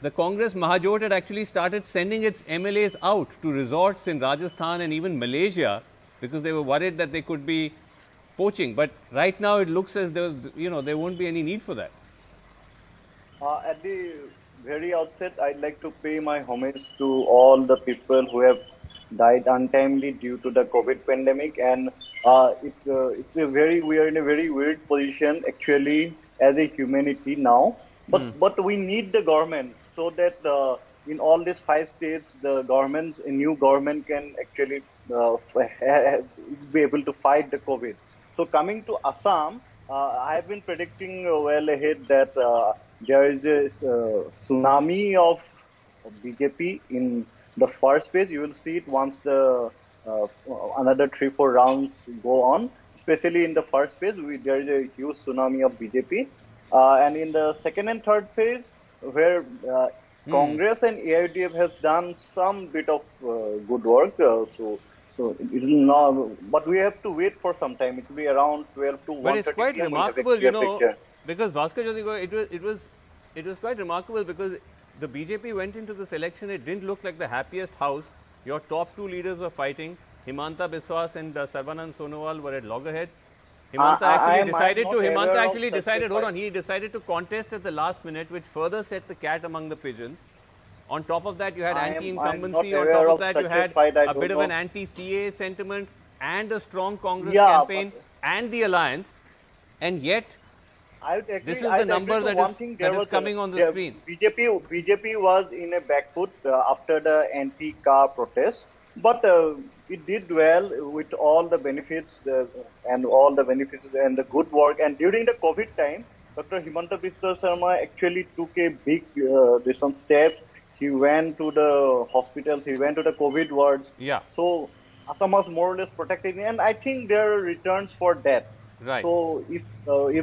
the Congress Mahajot had actually started sending its MLAs out to resorts in Rajasthan and even Malaysia because they were worried that they could be poaching. But right now, it looks as though, there won't be any need for that. At the very outset, I'd like to pay my homage to all the people who have died untimely due to the COVID pandemic, and we are in a very weird position actually as a humanity now. But we need the government so that in all these 5 states, the governments, a new government can actually be able to fight the COVID. So coming to Assam, I have been predicting well ahead that there is a tsunami of BJP in the first phase. You will see it once the another 3-4 rounds go on. Especially in the first phase, there is a huge tsunami of BJP. And in the second and third phase, where Congress and AIDF has done some bit of good work, so it will not, but we have to wait for some time. It will be around 12 to 1:30 p.m. But it's quite remarkable, because Bhaskar Jyoti, it was quite remarkable because the BJP went into this election. It didn't look like the happiest house. Your top 2 leaders were fighting. Himanta Biswas and Sarbanand Sonowal were at loggerheads. Himanta actually decided, hold on, he decided to contest at the last minute, which further set the cat among the pigeons. On top of that, you had anti-incumbency. On top of that, you had a bit of an anti-CA sentiment and a strong Congress campaign and the alliance. And yet, this is the number that is coming on the screen. BJP was in a back foot after the anti-car protest, but it did well with all the benefits and the good work. And during the COVID time, Dr. Himanta Biswa Sarma actually took a big some steps. He went to the hospitals, he went to the COVID wards. Yeah. So Assam was more or less protected, and I think there are returns for that. Right. So if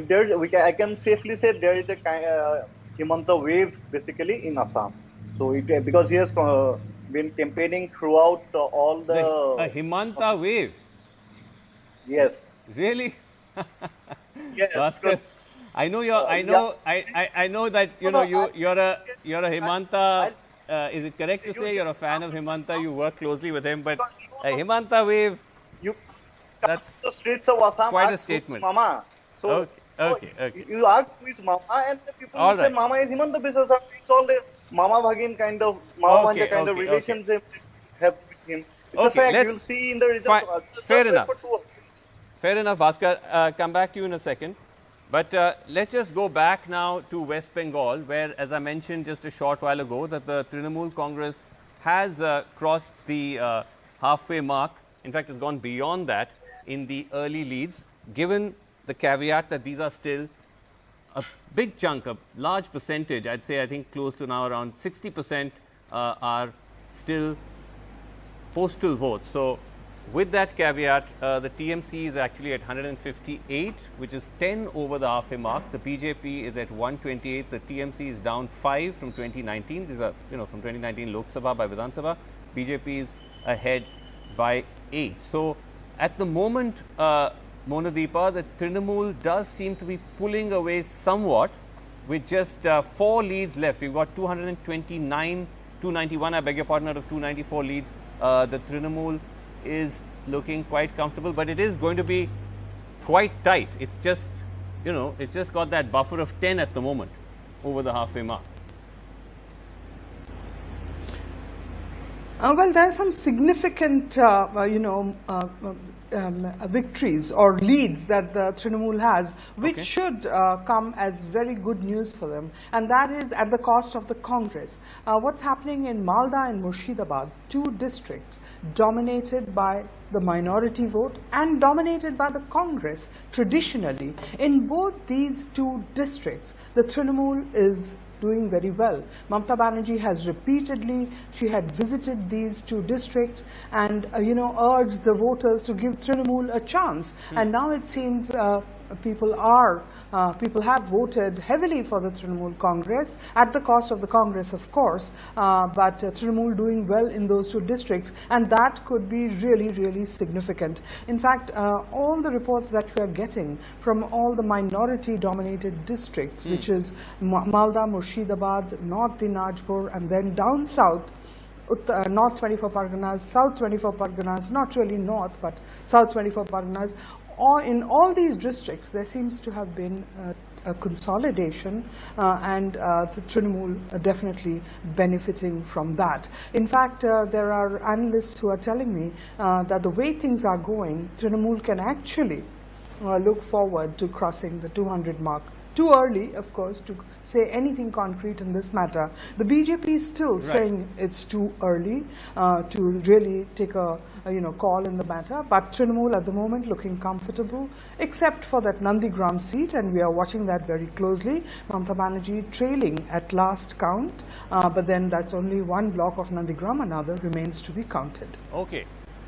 there, I can safely say there is a kind of Himanta wave basically in Assam. So because he has been campaigning throughout all a Himanta wave. Yes. Really? Yes. Bhaskar, I know you're. I know that you're a Himanta. Is it correct to say you're a fan of Himanta? You work closely with him, but a Himanta wave. That's the streets of Assam, quite a statement. Mama. So, okay. You ask who is Mama, and the people who say Mama is Himanta Biswa Sarma. It's all the Mama Bhagin kind of, Mama Bhanja kind of relations they have with him. It's a fact. You will see in the results. Fair enough. Fair enough, Bhaskar. Come back to you in a second. But let's just go back now to West Bengal, where, as I mentioned just a short while ago, that the Trinamool Congress has crossed the halfway mark. In fact, it's gone beyond that in the early leads, given the caveat that these are still a big chunk, a large percentage, I'd say, I think close to now around 60% are still postal votes. So, with that caveat, the TMC is actually at 158, which is 10 over the halfway mark. The BJP is at 128. The TMC is down 5 from 2019. These are, from 2019 Lok Sabha by Vidhan Sabha. BJP is ahead by 8. So, at the moment, Monadeepa, the Trinamool does seem to be pulling away somewhat with just 4 leads left. We've got 229, 291, I beg your pardon, out of 294 leads. The Trinamool is looking quite comfortable, but it is going to be quite tight. It's just, it's just got that buffer of 10 at the moment over the halfway mark. Well, there are some significant, victories or leads that the Trinamool has, which should come as very good news for them, and that is at the cost of the Congress. What's happening in Malda and Murshidabad, two districts dominated by the minority vote and dominated by the Congress traditionally. In both these two districts, the Trinamool is doing very well. Mamata Banerjee has repeatedly, she had visited these two districts and urged the voters to give Trinamool a chance. And now it seems people have voted heavily for the Trinamool Congress at the cost of the Congress, of course, but Trinamool doing well in those two districts, and that could be really, really significant. In fact, all the reports that we are getting from all the minority-dominated districts, which is Malda, Murshidabad, North Dinajpur, and then down south, North 24 Parganas, South 24 Parganas, not really North, but South 24 Parganas, in all these districts, there seems to have been a consolidation and the Trinamool definitely benefiting from that. In fact, there are analysts who are telling me that the way things are going, Trinamool can actually look forward to crossing the 200 mark. Too early, of course, to say anything concrete in this matter. The BJP is still saying it's too early to really take a call in the matter. But Trinamool at the moment looking comfortable, except for that Nandigram seat, and we are watching that very closely. Mamata Banerjee trailing at last count, but then that's only one block of Nandigram, another remains to be counted. Okay,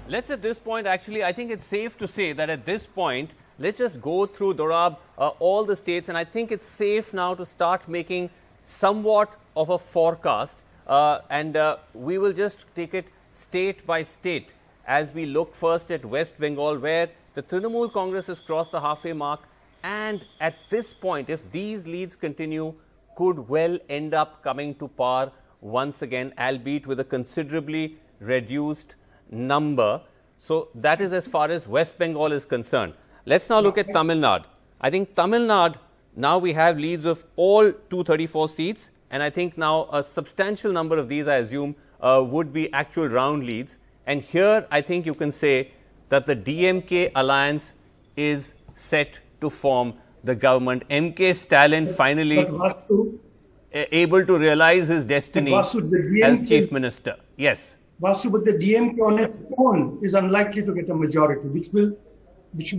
let's at this point, actually, I think it's safe to say that at this point, let's just go through, Dorab, all the states, and I think it's safe now to start making somewhat of a forecast, and we will just take it state by state as we look first at West Bengal, where the Trinamool Congress has crossed the halfway mark, and at this point, if these leads continue, could well end up coming to par once again, albeit with a considerably reduced number. So that is as far as West Bengal is concerned. Let's now look at Tamil Nadu. I think Tamil Nadu, now we have leads of all 234 seats, and I think now a substantial number of these, I assume, would be actual round leads. And here, I think you can say that the DMK alliance is set to form the government. MK Stalin finally able to realize his destiny as chief minister. Yes. Vasu, but the DMK on its own is unlikely to get a majority, which will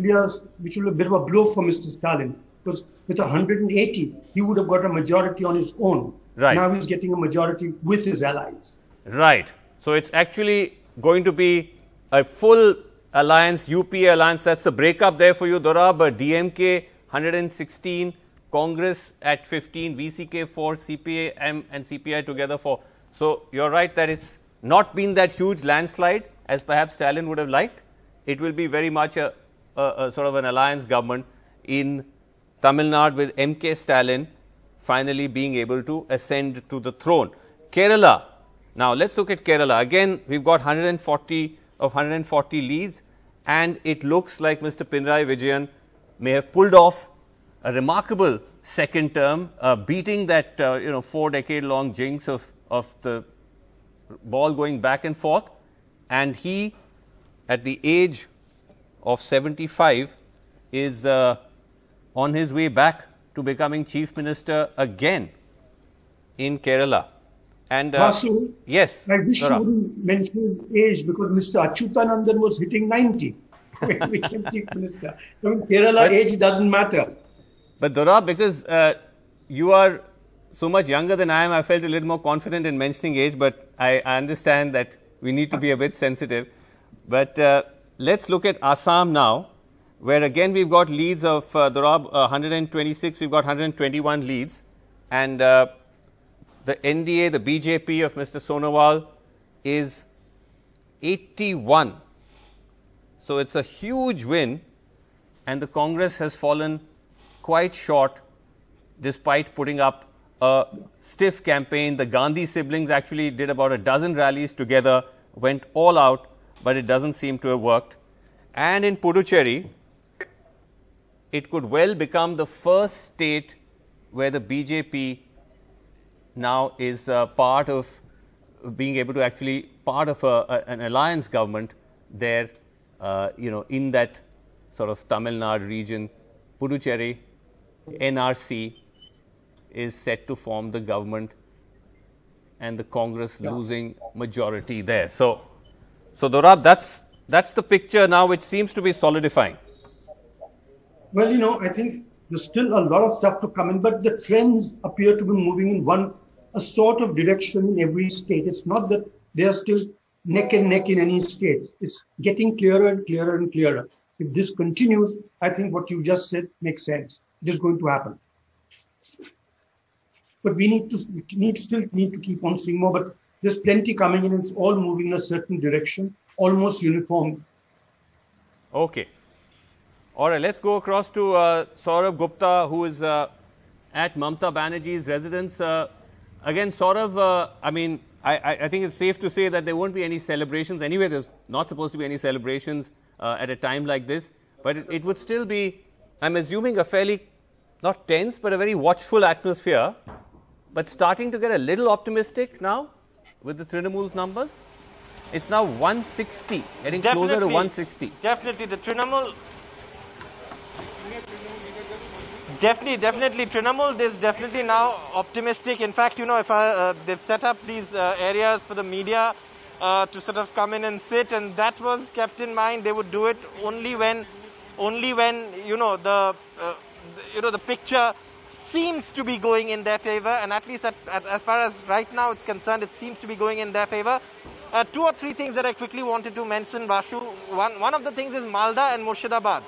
be a bit of a blow for Mr. Stalin, because with 180, he would have got a majority on his own. Right. Now he's getting a majority with his allies. Right. So it's actually going to be a full alliance, UPA alliance. That's the breakup there for you, Dorab. DMK 116, Congress at 15, VCK 4, CPM and CPI together 4. So you're right that it's not been that huge landslide as perhaps Stalin would have liked. It will be very much a sort of an alliance government in Tamil Nadu, with MK Stalin finally being able to ascend to the throne. Kerala. Now, let's look at Kerala. Again, we've got 140 leads, and it looks like Mr. Pinarayi Vijayan may have pulled off a remarkable second term, beating that 4-decade-long jinx of the ball going back and forth, and he, at the age of 75, is on his way back to becoming chief minister again in Kerala. And Vasu, yes, I wish you wouldn't mention age, because Mr. Achyutanandan was hitting 90 when he became chief minister. So in Kerala, age doesn't matter. But Dorab, because you are so much younger than I am, I felt a little more confident in mentioning age, but I understand that we need to be a bit sensitive. But let's look at Assam now, where again we've got leads of Dorab 126, we've got 121 leads, and the NDA, the BJP of Mr. Sonowal is 81. So it's a huge win, and the Congress has fallen quite short despite putting up a stiff campaign. The Gandhi siblings actually did about a dozen rallies together, went all out, but it doesn't seem to have worked. And in Puducherry, it could well become the first state where the BJP now is part of being able to actually part of an alliance government there in that sort of Tamil Nadu region, Puducherry, NRC is set to form the government and the Congress losing majority there. So Dorab, that's the picture now which seems to be solidifying. Well, I think there's still a lot of stuff to come in, but the trends appear to be moving in a sort of direction in every state. It's not that they are still neck and neck in any state. It's getting clearer and clearer and clearer. If this continues, I think what you just said makes sense. It is going to happen. But we still need to keep on seeing more, but there's plenty coming in. It's all moving in a certain direction, almost uniform. Okay. All right, let's go across to Saurabh Gupta, who is at Mamata Banerjee's residence. Again, Saurabh, I think it's safe to say that there won't be any celebrations. Anyway, there's not supposed to be any celebrations at a time like this. But it would still be, I'm assuming, a fairly, not tense, but a very watchful atmosphere. But starting to get a little optimistic now with the Trinamool's numbers. It's now 160, getting closer to 160. Definitely, the Trinamool. Definitely, Trinamool is definitely now optimistic. In fact, if they've set up these areas for the media to sort of come in and sit, and that was kept in mind. They would do it only when the picture seems to be going in their favor, and at least as far as right now it's concerned, it seems to be going in their favor. Two or three things that I quickly wanted to mention, Vasu. One of the things is Malda and Murshidabad,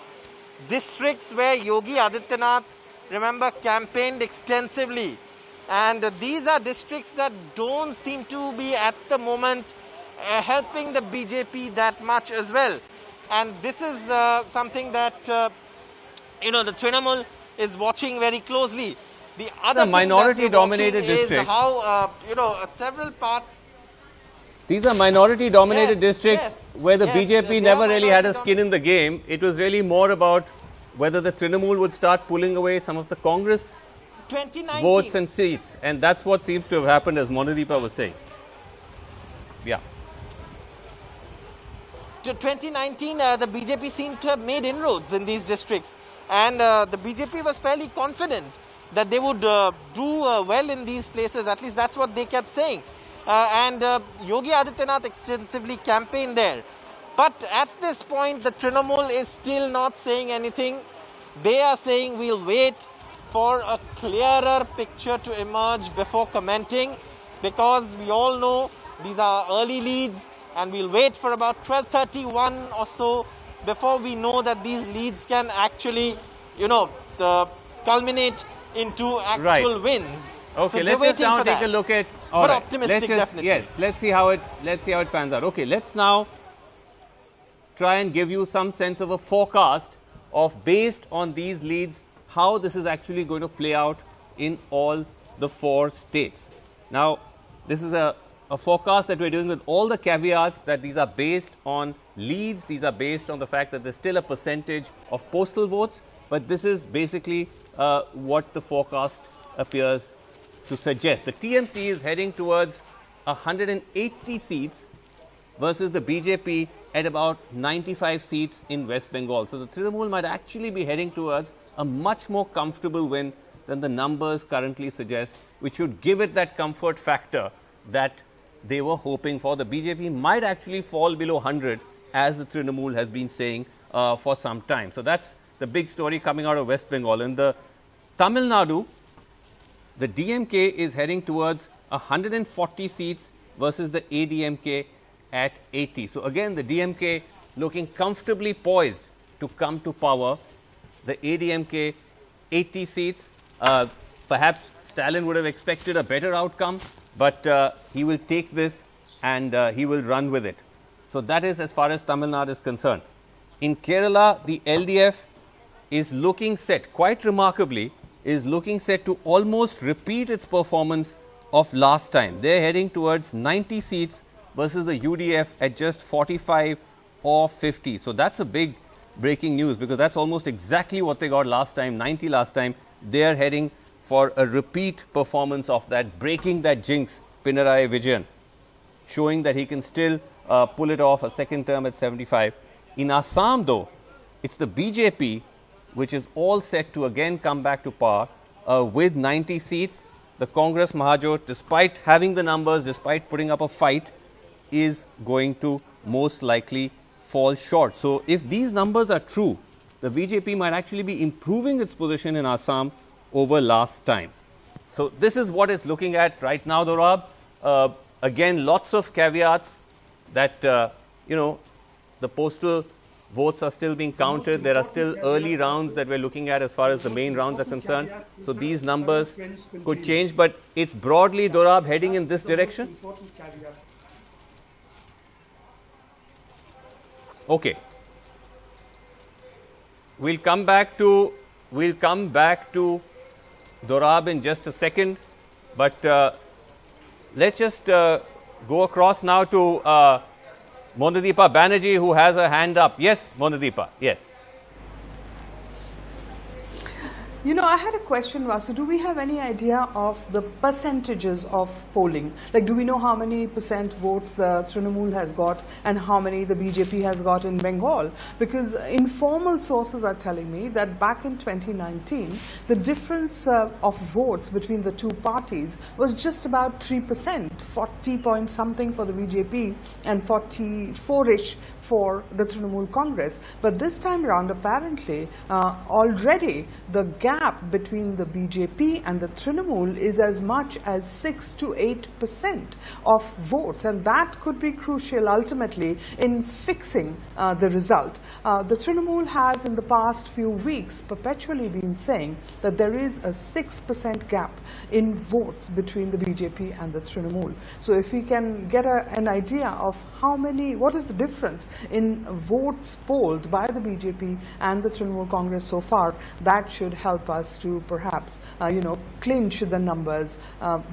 districts where Yogi Adityanath, remember, campaigned extensively, and these are districts that don't seem to be at the moment helping the BJP that much as well. And this is something that the Trinamool is watching very closely. The other minority-dominated districts is how several parts. These are minority-dominated districts where the BJP never really had a skin in the game. It was really more about whether the Trinamool would start pulling away some of the Congress votes and seats. And that's what seems to have happened, as Monadeepa was saying. Yeah. To 2019, the BJP seemed to have made inroads in these districts. And the BJP was fairly confident that they would do well in these places. At least that's what they kept saying. And Yogi Adityanath extensively campaigned there. But at this point, the Trinamool is still not saying anything. They are saying we'll wait for a clearer picture to emerge before commenting, because we all know these are early leads, and we'll wait for about 12:31 or so before we know that these leads can actually, culminate into actual wins. Okay, so let's just now take a look at. But optimistic, definitely. Yes, let's see how it pans out. Okay, let's now try and give you some sense of a forecast of, based on these leads, how this is actually going to play out in all the 4 states. Now, this is a forecast that we're doing with all the caveats that these are based on leads, these are based on the fact that there's still a percentage of postal votes, but this is basically what the forecast appears to suggest. The TMC is heading towards 180 seats versus the BJP at about 95 seats in West Bengal. So the Trinamool might actually be heading towards a much more comfortable win than the numbers currently suggest, which should give it that comfort factor that they were hoping for. The BJP might actually fall below 100, as the Trinamool has been saying for some time. So that's the big story coming out of West Bengal. In the Tamil Nadu, the DMK is heading towards 140 seats versus the ADMK at 80. So again, the DMK looking comfortably poised to come to power. The ADMK 80 seats. Perhaps Stalin would have expected a better outcome, but he will take this and he will run with it. So that is as far as Tamil Nadu is concerned. In Kerala, the LDF is looking set, quite remarkably, is looking set to almost repeat its performance of last time. They are heading towards 90 seats versus the UDF at just 45 or 50. So that's a big breaking news, because that's almost exactly what they got last time, 90 last time. They are heading for a repeat performance of that, breaking that jinx, Pinarayi Vijayan, showing that he can still pull it off a second term at 75. In Assam, though, it's the BJP which is all set to again come back to power with 90 seats. The Congress Mahajot, despite having the numbers, despite putting up a fight, is going to most likely fall short. So, if these numbers are true, the BJP might actually be improving its position in Assam over last time. So, this is what it's looking at right now, Dorab. Again, lots of caveats that, the postal votes are still being counted. There are still early rounds that we're looking at as far as the main rounds are concerned. So, these numbers could change, but it's broadly, Dorab, heading in this direction. Okay. We'll come back to Dorab in just a second, but let's just go across now to Monadeepa Banerjee, who has a hand up. Yes, Monadeepa, yes. I had a question, Vasu. Do we have any idea of the percentages of polling? Like, do we know how many percent votes the Trinamool has got and how many the BJP has got in Bengal? Because informal sources are telling me that back in 2019, the difference of votes between the two parties was just about 3%, 40 point something for the BJP and 44-ish for the Trinamool Congress. But this time around, apparently, already the gap between the BJP and the Trinamool is as much as 6 to 8% of votes, and that could be crucial ultimately in fixing the result. The Trinamool has in the past few weeks perpetually been saying that there is a 6% gap in votes between the BJP and the Trinamool. So if we can get an idea of what is the difference in votes polled by the BJP and the Trinamool Congress so far, that should help us to perhaps, clinch the numbers.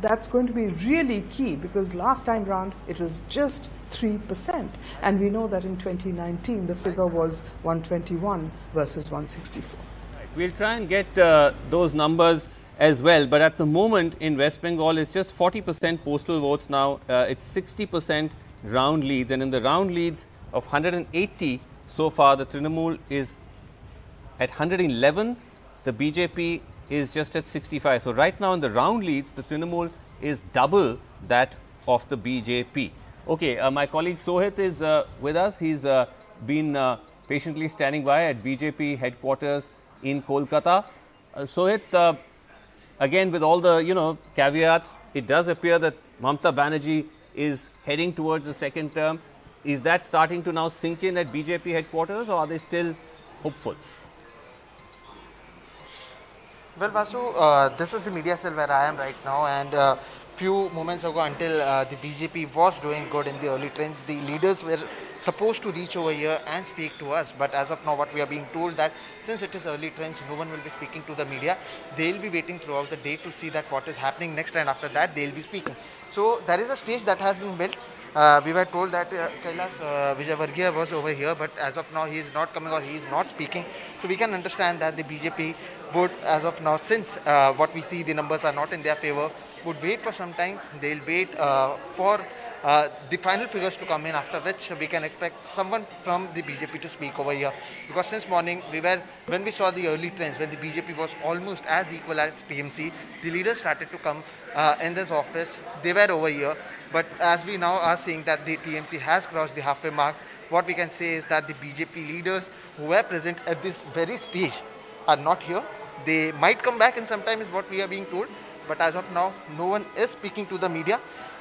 That's going to be really key, because last time round it was just 3%, and we know that in 2019 the figure was 121 versus 164. Right. We'll try and get those numbers as well, but at the moment in West Bengal it's just 40% postal votes now. It's 60% round leads, and in the round leads of 180 so far, the Trinamool is at 111, the BJP is just at 65. So, right now in the round leads, the Trinamool is double that of the BJP. Okay, my colleague Sohit is with us. He's been patiently standing by at BJP headquarters in Kolkata. Sohit, again with all the caveats, it does appear that Mamata Banerjee is heading towards the second term. Is that starting to now sink in at BJP headquarters, or are they still hopeful? Well, Vasu, this is the media cell where I am right now, and few moments ago, until the BJP was doing good in the early trends, the leaders were supposed to reach over here and speak to us. But as of now, what we are being told that since it is early trends, no one will be speaking to the media. They'll be waiting throughout the day to see that what is happening next, and after that they'll be speaking. So there is a stage that has been built. We were told that Kailash Vijayvargiya was over here, but as of now he is not coming, or he is not speaking. So we can understand that the BJP would, as of now, since what we see the numbers are not in their favor, would wait for some time. They'll wait for the final figures to come in, after which we can expect someone from the BJP to speak over here. Because since morning, when we saw the early trends, when the BJP was almost as equal as TMC, the leaders started to come in this office. They were over here. But as we now are seeing that the TMC has crossed the halfway mark, what we can say is that the BJP leaders who were present at this very stage are not here. They might come back in some time, is what we are being told. But as of now, no one is speaking to the media.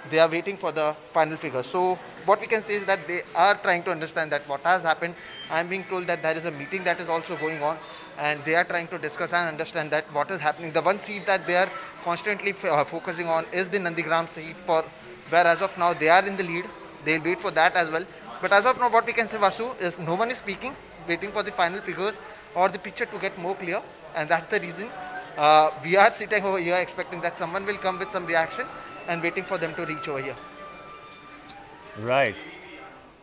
They are waiting for the final figure. So what we can say is that they are trying to understand that what has happened. I am being told that there is a meeting that is also going on, and they are trying to discuss and understand that what is happening. The one seat that they are constantly focusing on is the Nandigram seat, where as of now they are in the lead. They'll wait for that as well. But as of now, what we can say, Vasu, is no one is speaking, waiting for the final figures or the picture to get more clear. And that's the reason we are sitting over here expecting that someone will come with some reaction and waiting for them to reach over here. Right.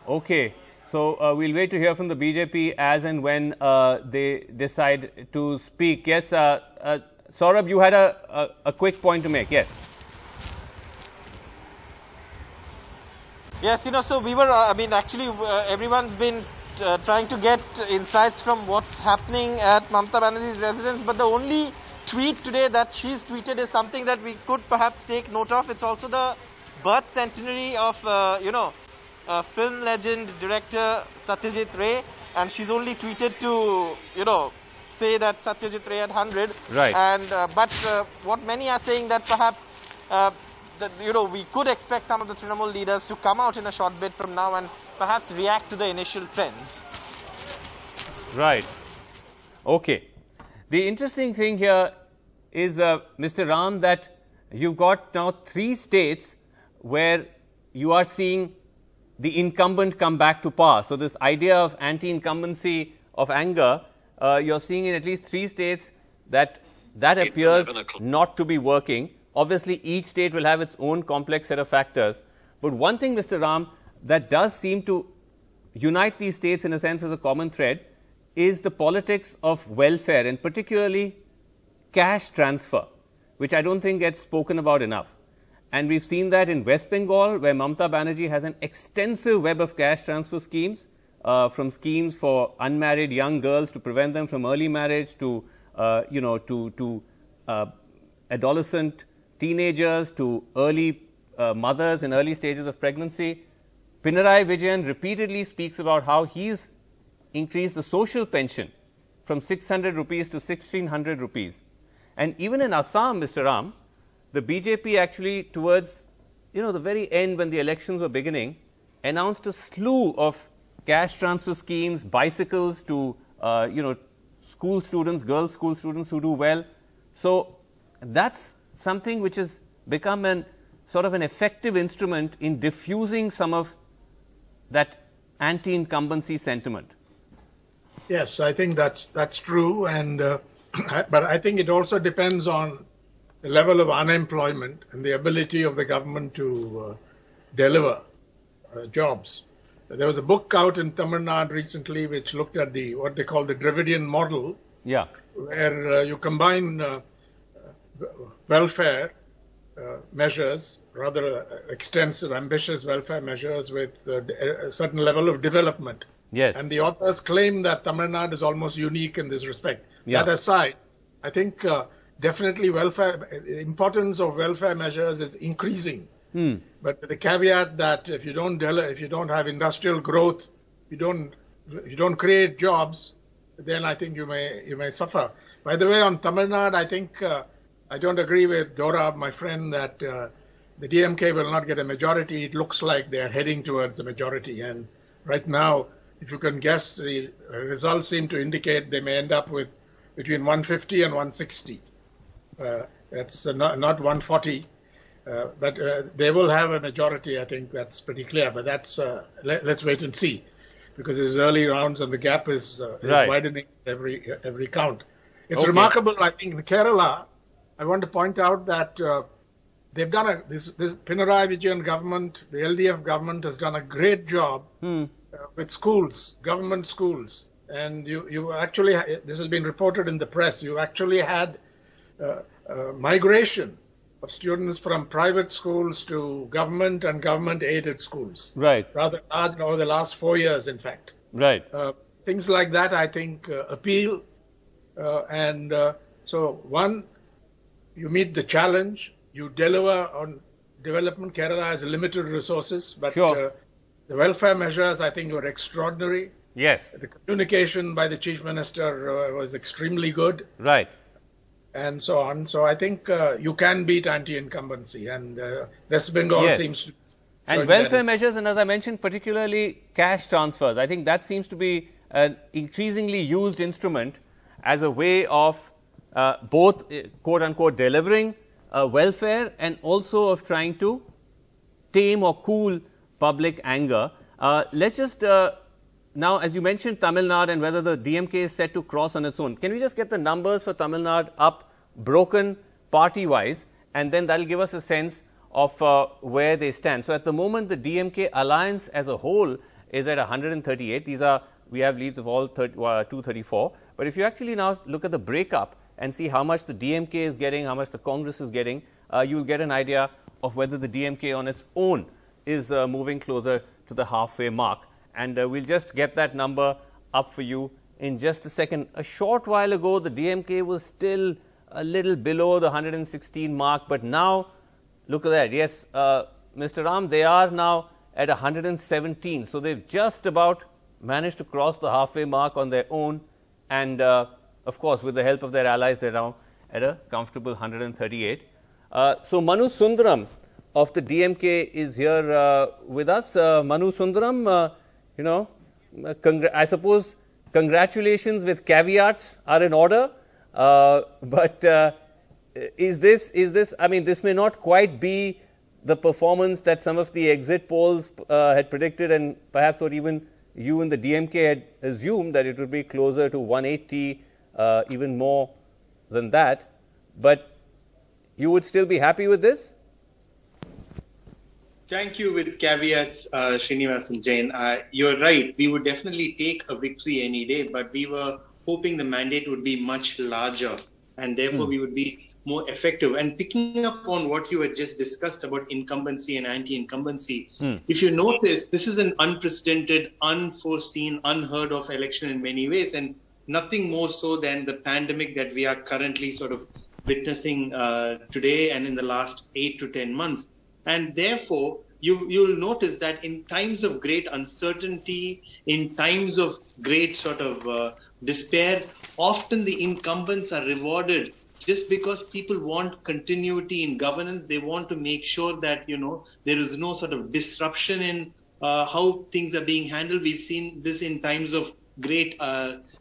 Okay. So we'll wait to hear from the BJP as and when they decide to speak. Yes, Saurabh, you had a quick point to make. Yes. Yes, so we were, actually everyone's been trying to get insights from what's happening at Mamata Banerjee's residence, but the only tweet today that she's tweeted is something that we could perhaps take note of. It's also the birth centenary of, film legend director Satyajit Ray, and she's only tweeted to, say that Satyajit Ray had 100. Right. And but what many are saying that perhaps we could expect some of the Trinamool leaders to come out in a short bit from now and perhaps react to the initial trends. Right. Okay. The interesting thing here is, Mr. Ram, that you've got now 3 states where you are seeing the incumbent come back to power. So, this idea of anti-incumbency of anger, you're seeing in at least 3 states that appears not to be working. Obviously, each state will have its own complex set of factors. But one thing, Mr. Ram, that does seem to unite these states in a sense as a common thread is the politics of welfare, and particularly cash transfer, which I don't think gets spoken about enough. And we've seen that in West Bengal, where Mamata Banerjee has an extensive web of cash transfer schemes, from schemes for unmarried young girls to prevent them from early marriage to, adolescent teenagers to early mothers in early stages of pregnancy. Pinarayi Vijayan repeatedly speaks about how he's increased the social pension from 600 rupees to 1600 rupees. And even in Assam, Mr. Ram, the BJP actually towards the very end, when the elections were beginning, announced a slew of cash transfer schemes, bicycles to school students, girls school students who do well. So that's something which has become an sort of an effective instrument in diffusing some of that anti-incumbency sentiment. Yes, I think that's true, and but I think it also depends on the level of unemployment and the ability of the government to deliver jobs. There was a book out in Tamil Nadu recently which looked at what they call the Dravidian model, where you combine welfare measures, rather extensive, ambitious welfare measures with a certain level of development. Yes. And the authors claim that Tamil Nadu is almost unique in this respect. That aside, I think definitely the importance of welfare measures is increasing. But with the caveat that if you don't have industrial growth, if you don't create jobs, then I think you may suffer. By the way, on Tamil Nadu, I think I don't agree with Dora, my friend, that the DMK will not get a majority. It looks like they are heading towards a majority, and right now, if you can guess, the results seem to indicate they may end up with between 150 and 160. That's not 140. But they will have a majority, I think that's pretty clear. But that's let's wait and see, because it's early rounds and the gap is widening every count. It's remarkable, I think, in Kerala. I want to point out that they've done this Pinarayi Vijayan government, the LDF government, has done a great job with schools, government schools, and you actually, this has been reported in the press. You actually had migration of students from private schools to government and government-aided schools. Right. Rather large over the last 4 years, in fact. Right. Things like that, I think, appeal. So, one, you meet the challenge, you deliver on development. Kerala has limited resources, but the welfare measures, I think, were extraordinary. Yes. The communication by the Chief Minister was extremely good. Right. And so on. So I think you can beat anti-incumbency, and West Bengal seems to. And welfare measures, and as I mentioned, particularly cash transfers. I think that seems to be an increasingly used instrument as a way of both, quote unquote, delivering welfare and also of trying to tame or cool public anger. Let's just now, as you mentioned, Tamil Nadu and whether the DMK is set to cross on its own. Can we just get the numbers for Tamil Nadu up, broken party-wise, and then that will give us a sense of where they stand. So, at the moment, the DMK alliance as a whole is at 138. These are, we have leads of all 234. But if you actually now look at the breakup and see how much the DMK is getting, how much the Congress is getting, you will get an idea of whether the DMK on its own is moving closer to the halfway mark. And we'll just get that number up for you in just a second. A short while ago, the DMK was still a little below the 116 mark, but now look at that. Yes, Mr. Ram, they are now at 117. So they've just about managed to cross the halfway mark on their own. And of course, with the help of their allies, they're now at a comfortable 138. So Manu Sundaram of the DMK is here with us. Manu Sundaram, you know, I suppose congratulations with caveats are in order. But is this, I mean, this may not quite be the performance that some of the exit polls had predicted, and perhaps what even you and the DMK had assumed, that it would be closer to 180, even more than that. But you would still be happy with this? Thank you, with caveats, Srinivasan Jain. You're right. We would definitely take a victory any day, but we were hoping the mandate would be much larger, and therefore we would be more effective. And picking up on what you had just discussed about incumbency and anti-incumbency, if you notice, this is an unprecedented, unforeseen, unheard of election in many ways, and nothing more so than the pandemic that we are currently sort of witnessing today and in the last 8 to 10 months. And therefore, you'll notice that in times of great uncertainty, in times of great sort of despair, often the incumbents are rewarded just because people want continuity in governance. They want to make sure that, you know, there is no sort of disruption in how things are being handled. We've seen this in times of great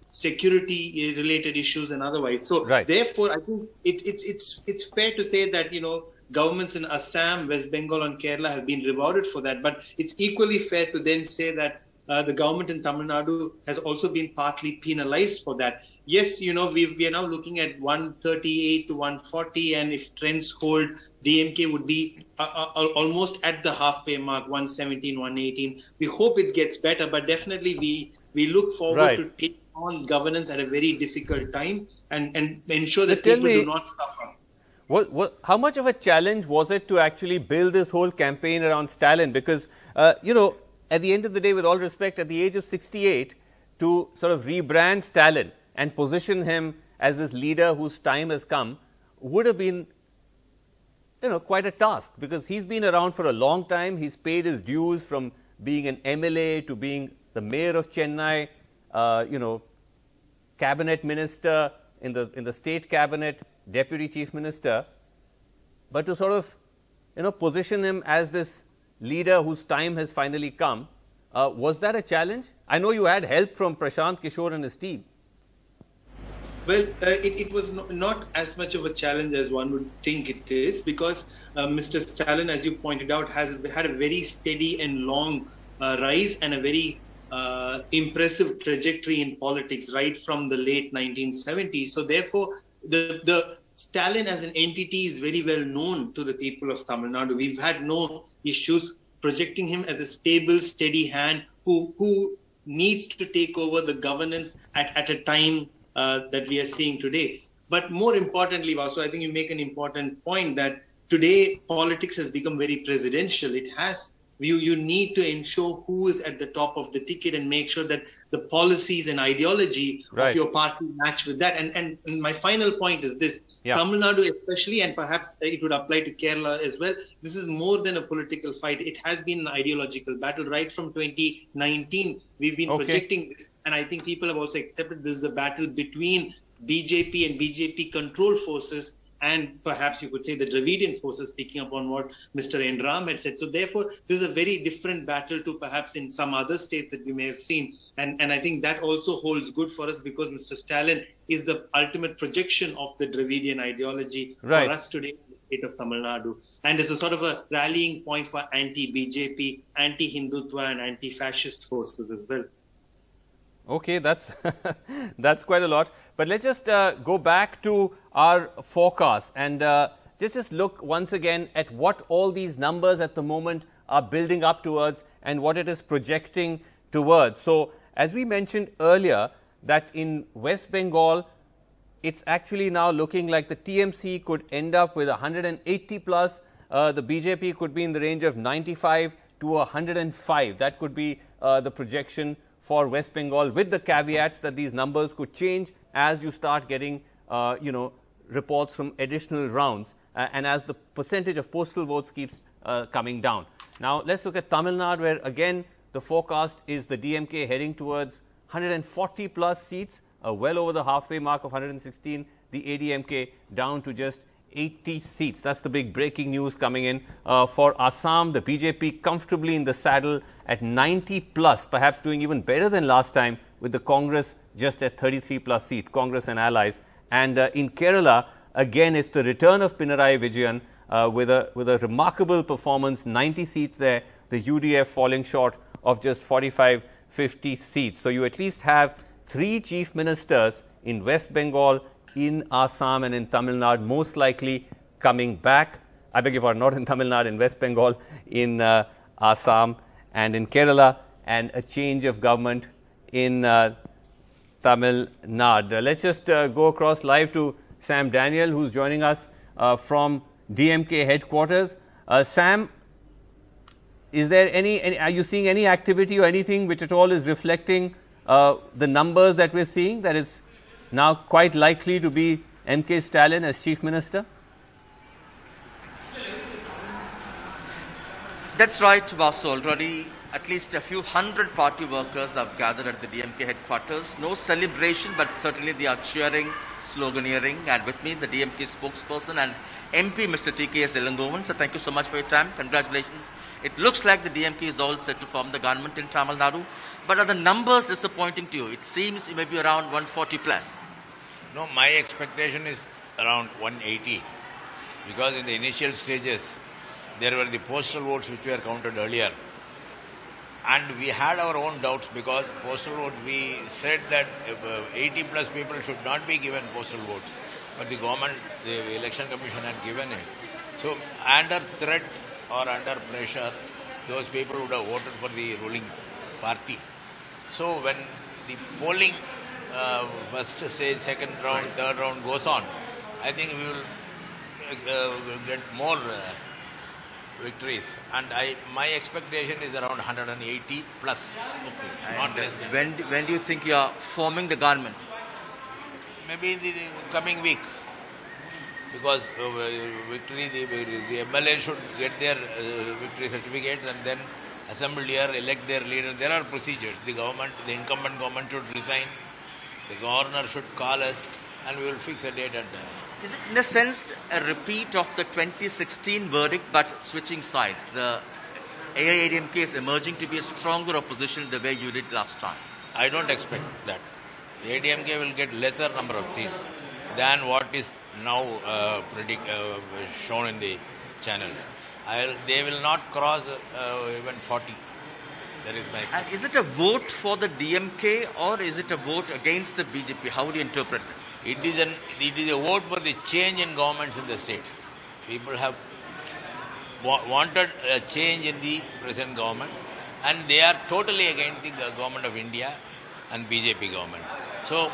security related issues and otherwise. So therefore, I think it's fair to say that, you know, governments in Assam, West Bengal and Kerala have been rewarded for that. But it's equally fair to then say that the government in Tamil Nadu has also been partly penalized for that. Yes, you know, we are now looking at 138 to 140, and if trends hold, DMK would be almost at the halfway mark, 117, 118. We hope it gets better, but definitely we look forward to take on governance at a very difficult time and ensure that people do not suffer. How much of a challenge was it to actually build this whole campaign around Stalin? Because, you know, at the end of the day, with all respect, at the age of 68, to sort of rebrand Stalin and position him as this leader whose time has come would have been, you know, quite a task, because he's been around for a long time. He's paid his dues from being an MLA to being the mayor of Chennai, you know, cabinet minister in the state cabinet, deputy chief minister. But to sort of, you know, position him as this leader whose time has finally come, was that a challenge? I know you had help from Prashant Kishore and his team. Well, it was not as much of a challenge as one would think it is, because Mr. Stalin, as you pointed out, has had a very steady and long rise and a very impressive trajectory in politics right from the late 1970s. So therefore, the Stalin as an entity is very well known to the people of Tamil Nadu. We've had no issues projecting him as a stable, steady hand who needs to take over the governance at a time that we are seeing today. But more importantly, Vasu, I think you make an important point that today politics has become very presidential. It has. You need to ensure who is at the top of the ticket and make sure that the policies and ideology of your party match with that. And my final point is this. Tamil Nadu especially, and perhaps it would apply to Kerala as well, this is more than a political fight. It has been an ideological battle. Right from 2019, we've been projecting this. And I think people have also accepted this is a battle between BJP and BJP controlled forces, and perhaps you could say the Dravidian forces, picking up on what Mr. N. Ram had said. So therefore, this is a very different battle to perhaps in some other states that we may have seen. And I think that also holds good for us, because Mr. Stalin is the ultimate projection of the Dravidian ideology for us today in the state of Tamil Nadu. And it's a sort of a rallying point for anti-BJP, anti-Hindutva and anti-fascist forces as well. Okay, that's that's quite a lot. But let's just go back to our forecast and just look once again at what all these numbers at the moment are building up towards and what it is projecting towards. So, as we mentioned earlier, that in West Bengal, it's actually now looking like the TMC could end up with 180 plus. The BJP could be in the range of 95 to 105. That could be the projection for West Bengal, with the caveats that these numbers could change as you start getting, reports from additional rounds and as the percentage of postal votes keeps coming down. Now, let's look at Tamil Nadu, where again the forecast is the DMK heading towards 140 plus seats, well over the halfway mark of 116, the ADMK down to just 80 seats. That's the big breaking news coming in. For Assam, the BJP comfortably in the saddle at 90 plus, perhaps doing even better than last time, with the Congress just at 33 plus seats, Congress and allies. And in Kerala, again, it's the return of Pinarayi Vijayan with a remarkable performance, 90 seats there, the UDF falling short of just 45-50 seats. So you at least have 3 chief ministers in West Bengal, in Assam and in Tamil Nadu, most likely coming back. I beg your pardon, not in Tamil Nadu, in West Bengal, in Assam and in Kerala, and a change of government in Tamil Nadu. Let's just go across live to Sam Daniel, who's joining us from DMK headquarters. Sam, is there any, are you seeing any activity or anything which at all is reflecting the numbers that we're seeing, that it's now quite likely to be M.K. Stalin as Chief Minister? That's right, Vasu. Already at least a few hundred party workers have gathered at the DMK headquarters. No celebration, but certainly they are cheering, sloganeering. And with me, the DMK spokesperson and MP, Mr. T.K.S. Elangovan. So thank you so much for your time. Congratulations. It looks like the DMK is all set to form the government in Tamil Nadu. But are the numbers disappointing to you? It seems it may be around 140 plus. No, my expectation is around 180. Because in the initial stages, there were the postal votes which were counted earlier. And we had our own doubts because postal vote, we said that 80 plus people should not be given postal votes. But the government, the election commission had given it. So under threat or under pressure, those people would have voted for the ruling party. So when the polling first stage, second round, third round goes on, I think we will get more victories, and my expectation is around 180 plus. Okay. Not less than. When do you think you are forming the government? Maybe in the coming week, because victory, the MLA should get their victory certificates and then assemble here, elect their leader. There are procedures. The government, the incumbent government should resign. The governor should call us, and we will fix a date and Is it in a sense a repeat of the 2016 verdict but switching sides? The AIADMK is emerging to be a stronger opposition the way you did last time. I don't expect that. The ADMK will get lesser number of seats than what is now shown in the channel. They will not cross even 40. That is my. And is it a vote for the DMK or is it a vote against the BJP? How do you interpret it? It is a vote for the change in governments in the state. People have wanted a change in the present government, and they are totally against the government of India and BJP government. So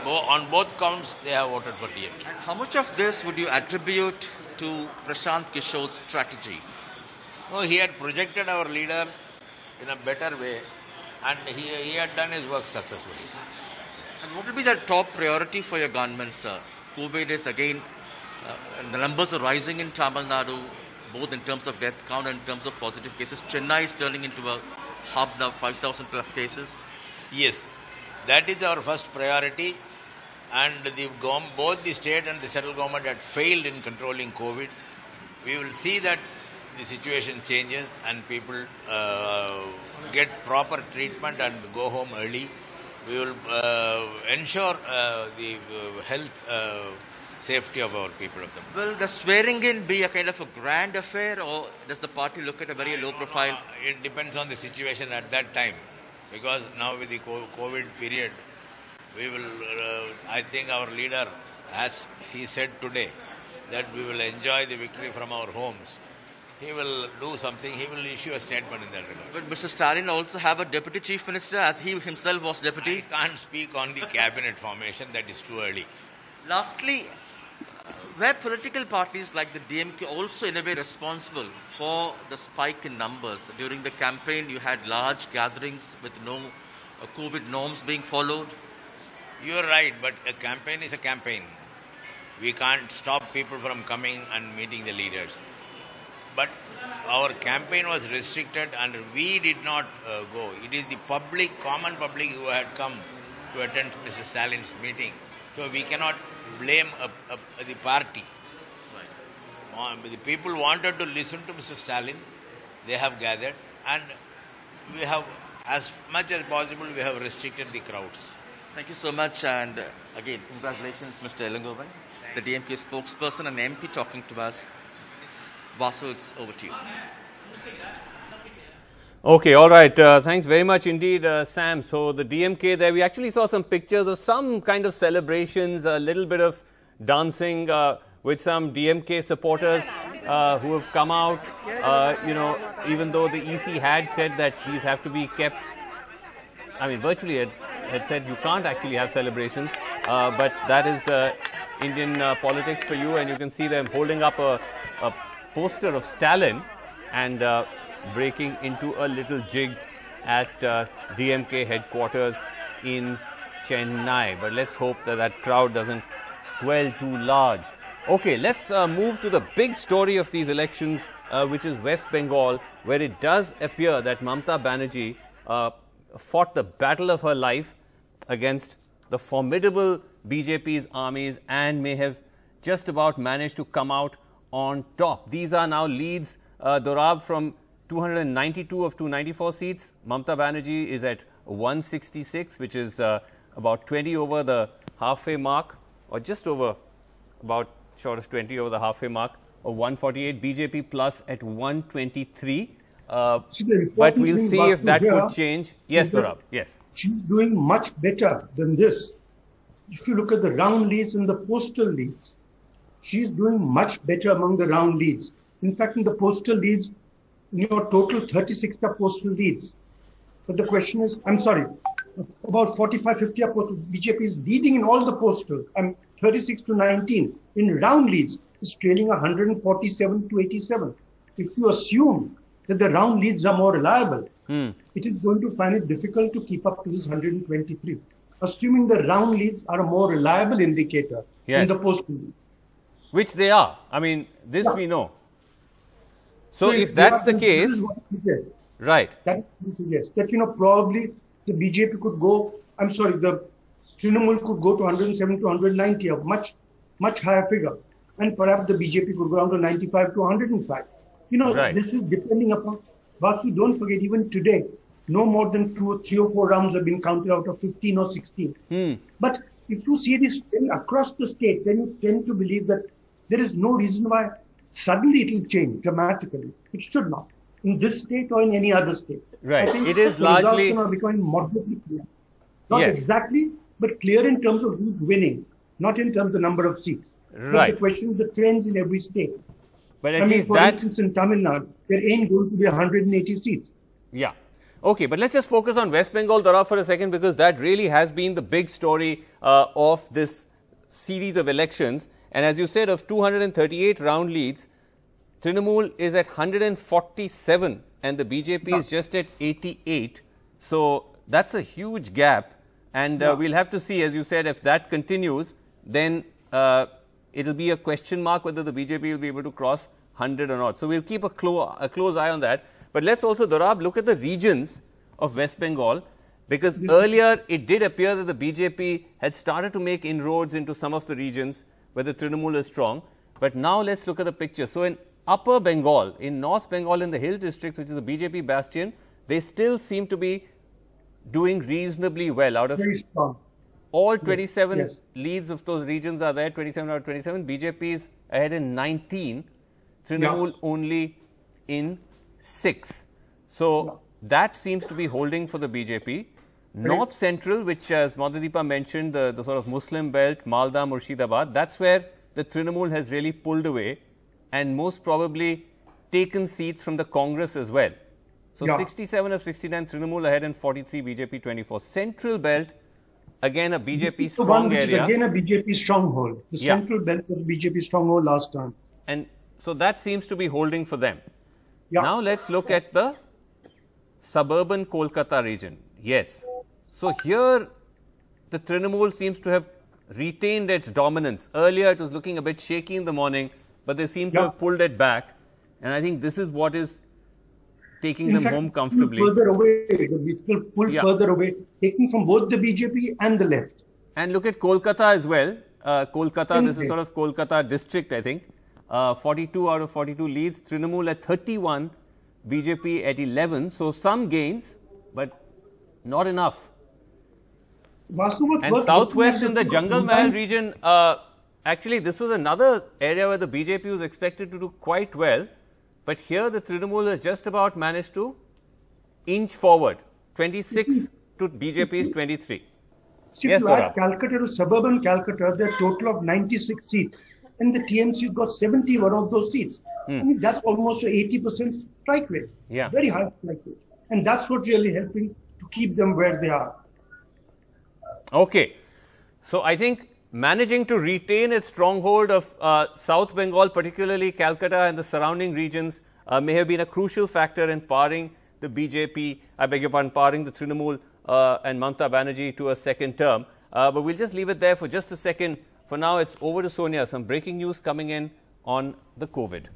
on both counts, they have voted for DMK. And how much of this would you attribute to Prashant Kishore's strategy? No, he had projected our leader in a better way, and he had done his work successfully. And what will be the top priority for your government, sir? COVID is again, the numbers are rising in Tamil Nadu, both in terms of death count and in terms of positive cases. Chennai is turning into a hub now, 5,000 plus cases. Yes, that is our first priority, and both the state and the central government had failed in controlling COVID. We will see that the situation changes and people get proper treatment and go home early. We will ensure the health safety of our people. Will the swearing in be a kind of a grand affair, or does the party look at a very low profile? It depends on the situation at that time, because now with the COVID period, we will, I think our leader, as he said today, that we will enjoy the victory from our homes. He will do something, he will issue a statement in that regard. But Mr. Stalin also have a deputy chief minister, as he himself was deputy. I can't speak on the cabinet formation, that is too early. Lastly, were political parties like the DMK also in a way responsible for the spike in numbers? During the campaign, you had large gatherings with no COVID norms being followed. You're right, but a campaign is a campaign. We can't stop people from coming and meeting the leaders. But our campaign was restricted and we did not go. It is the public, common public who had come to attend Mr. Stalin's meeting. So we cannot blame the party. Right. The people wanted to listen to Mr. Stalin. They have gathered and we have, as much as possible, we have restricted the crowds. Thank you so much, and again, congratulations, Mr. Elangovan, the DMK spokesperson and MP talking to us. Vasu, it's over to you. Okay, all right. Thanks very much indeed, Sam. So the DMK there, we actually saw some pictures of some kind of celebrations, a little bit of dancing with some DMK supporters who have come out, you know, even though the EC had said that these have to be kept, I mean, virtually had said you can't actually have celebrations, but that is Indian politics for you, and you can see them holding up a poster of Stalin and breaking into a little jig at DMK headquarters in Chennai. But let's hope that that crowd doesn't swell too large. Okay, let's move to the big story of these elections, which is West Bengal, where it does appear that Mamata Banerjee fought the battle of her life against the formidable BJP's armies and may have just about managed to come out on top. These are now leads, Dorab, from 292 of 294 seats. Mamata Banerjee is at 166, which is about 20 over the halfway mark, or just over, about short of 20 over the halfway mark, of 148. BJP plus at 123. But we'll see if that could change. Yes, Dorab. Yes. She's doing much better than this. If you look at the round leads and the postal leads, she's doing much better among the round leads. In fact, in the postal leads, in your total 36 are postal leads. But the question is, I'm sorry, about 45, 50 are postal. BJP is leading in all the postal. 36 to 19. In round leads, is trailing 147 to 87. If you assume that the round leads are more reliable, it is going to find it difficult to keep up to this 123. Assuming the round leads are a more reliable indicator than the postal leads. Which they are. I mean, this we know. So if that's the case, right. That suggests that, you know, probably the BJP could go, I'm sorry, the Trinamool could go to 107 to 190, a much higher figure. And perhaps the BJP could go down to 95 to 105. You know, this is depending upon, Vasu, don't forget, even today, no more than 3 or 4 rounds have been counted out of 15 or 16. But if you see this trend across the state, then you tend to believe that there is no reason why suddenly it will change dramatically. It should not. In this state or in any other state. Right. I think it is the largely results are becoming moderately clear. Not exactly, but clear in terms of who's winning, not in terms of the number of seats. Right. But the question is the trends in every state. But at least for instance, in Tamil Nadu, there ain't going to be 180 seats. Yeah. Okay, but let's just focus on West Bengal, Dora, for a second, because that really has been the big story of this series of elections. And as you said, of 238 round leads, Trinamool is at 147 and the BJP is just at 88. So that's a huge gap. And we'll have to see, as you said, if that continues, then it will be a question mark whether the BJP will be able to cross 100 or not. So we'll keep a close eye on that. But let's also, Dorab, look at the regions of West Bengal, because earlier it did appear that the BJP had started to make inroads into some of the regions where the Trinamool is strong. But now let's look at the picture. So in Upper Bengal, in North Bengal, in the Hill district, which is a BJP bastion, they still seem to be doing reasonably well. Out of all 27 leads of those regions are there, 27 out of 27. BJP is ahead in 19, Trinamool only in 6. So that seems to be holding for the BJP. North Central, which as Madhudeepa mentioned, the sort of Muslim belt, Malda, Murshidabad, that's where the Trinamool has really pulled away and most probably taken seats from the Congress as well. So 67 of 69 Trinamool ahead and 43 BJP 24. Central belt again a BJP strong area. Again a BJP stronghold. The central belt was BJP stronghold last time. And so that seems to be holding for them. Now let's look at the suburban Kolkata region. Yes. So here the Trinamool seems to have retained its dominance. Earlier it was looking a bit shaky in the morning, but they seem to have pulled it back. And I think this is what is taking them home comfortably. Further away, it will pull further away, taking from both the BJP and the left. And look at Kolkata as well. Kolkata, this is sort of Kolkata district, I think. 42 out of 42 leads. Trinamool at 31, BJP at 11. So some gains, but not enough. And southwest in the Jungle Mahal region, actually this was another area where the BJP was expected to do quite well. But here the Trinamool has just about managed to inch forward. 26 to BJP's 23. Yes, Calcutta to suburban Calcutta, there are a total of 96 seats. And the TMC's got 71 of those seats. I mean, that's almost an 80% strike rate. Very high strike rate. And that's what's really helping to keep them where they are. Okay. So I think managing to retain its stronghold of South Bengal, particularly Calcutta and the surrounding regions, may have been a crucial factor in parring the BJP, I beg your pardon, parring the Trinamool and Mamata Banerjee to a second term. But we'll just leave it there for just a second. For now, it's over to Sonia. Some breaking news coming in on the COVID.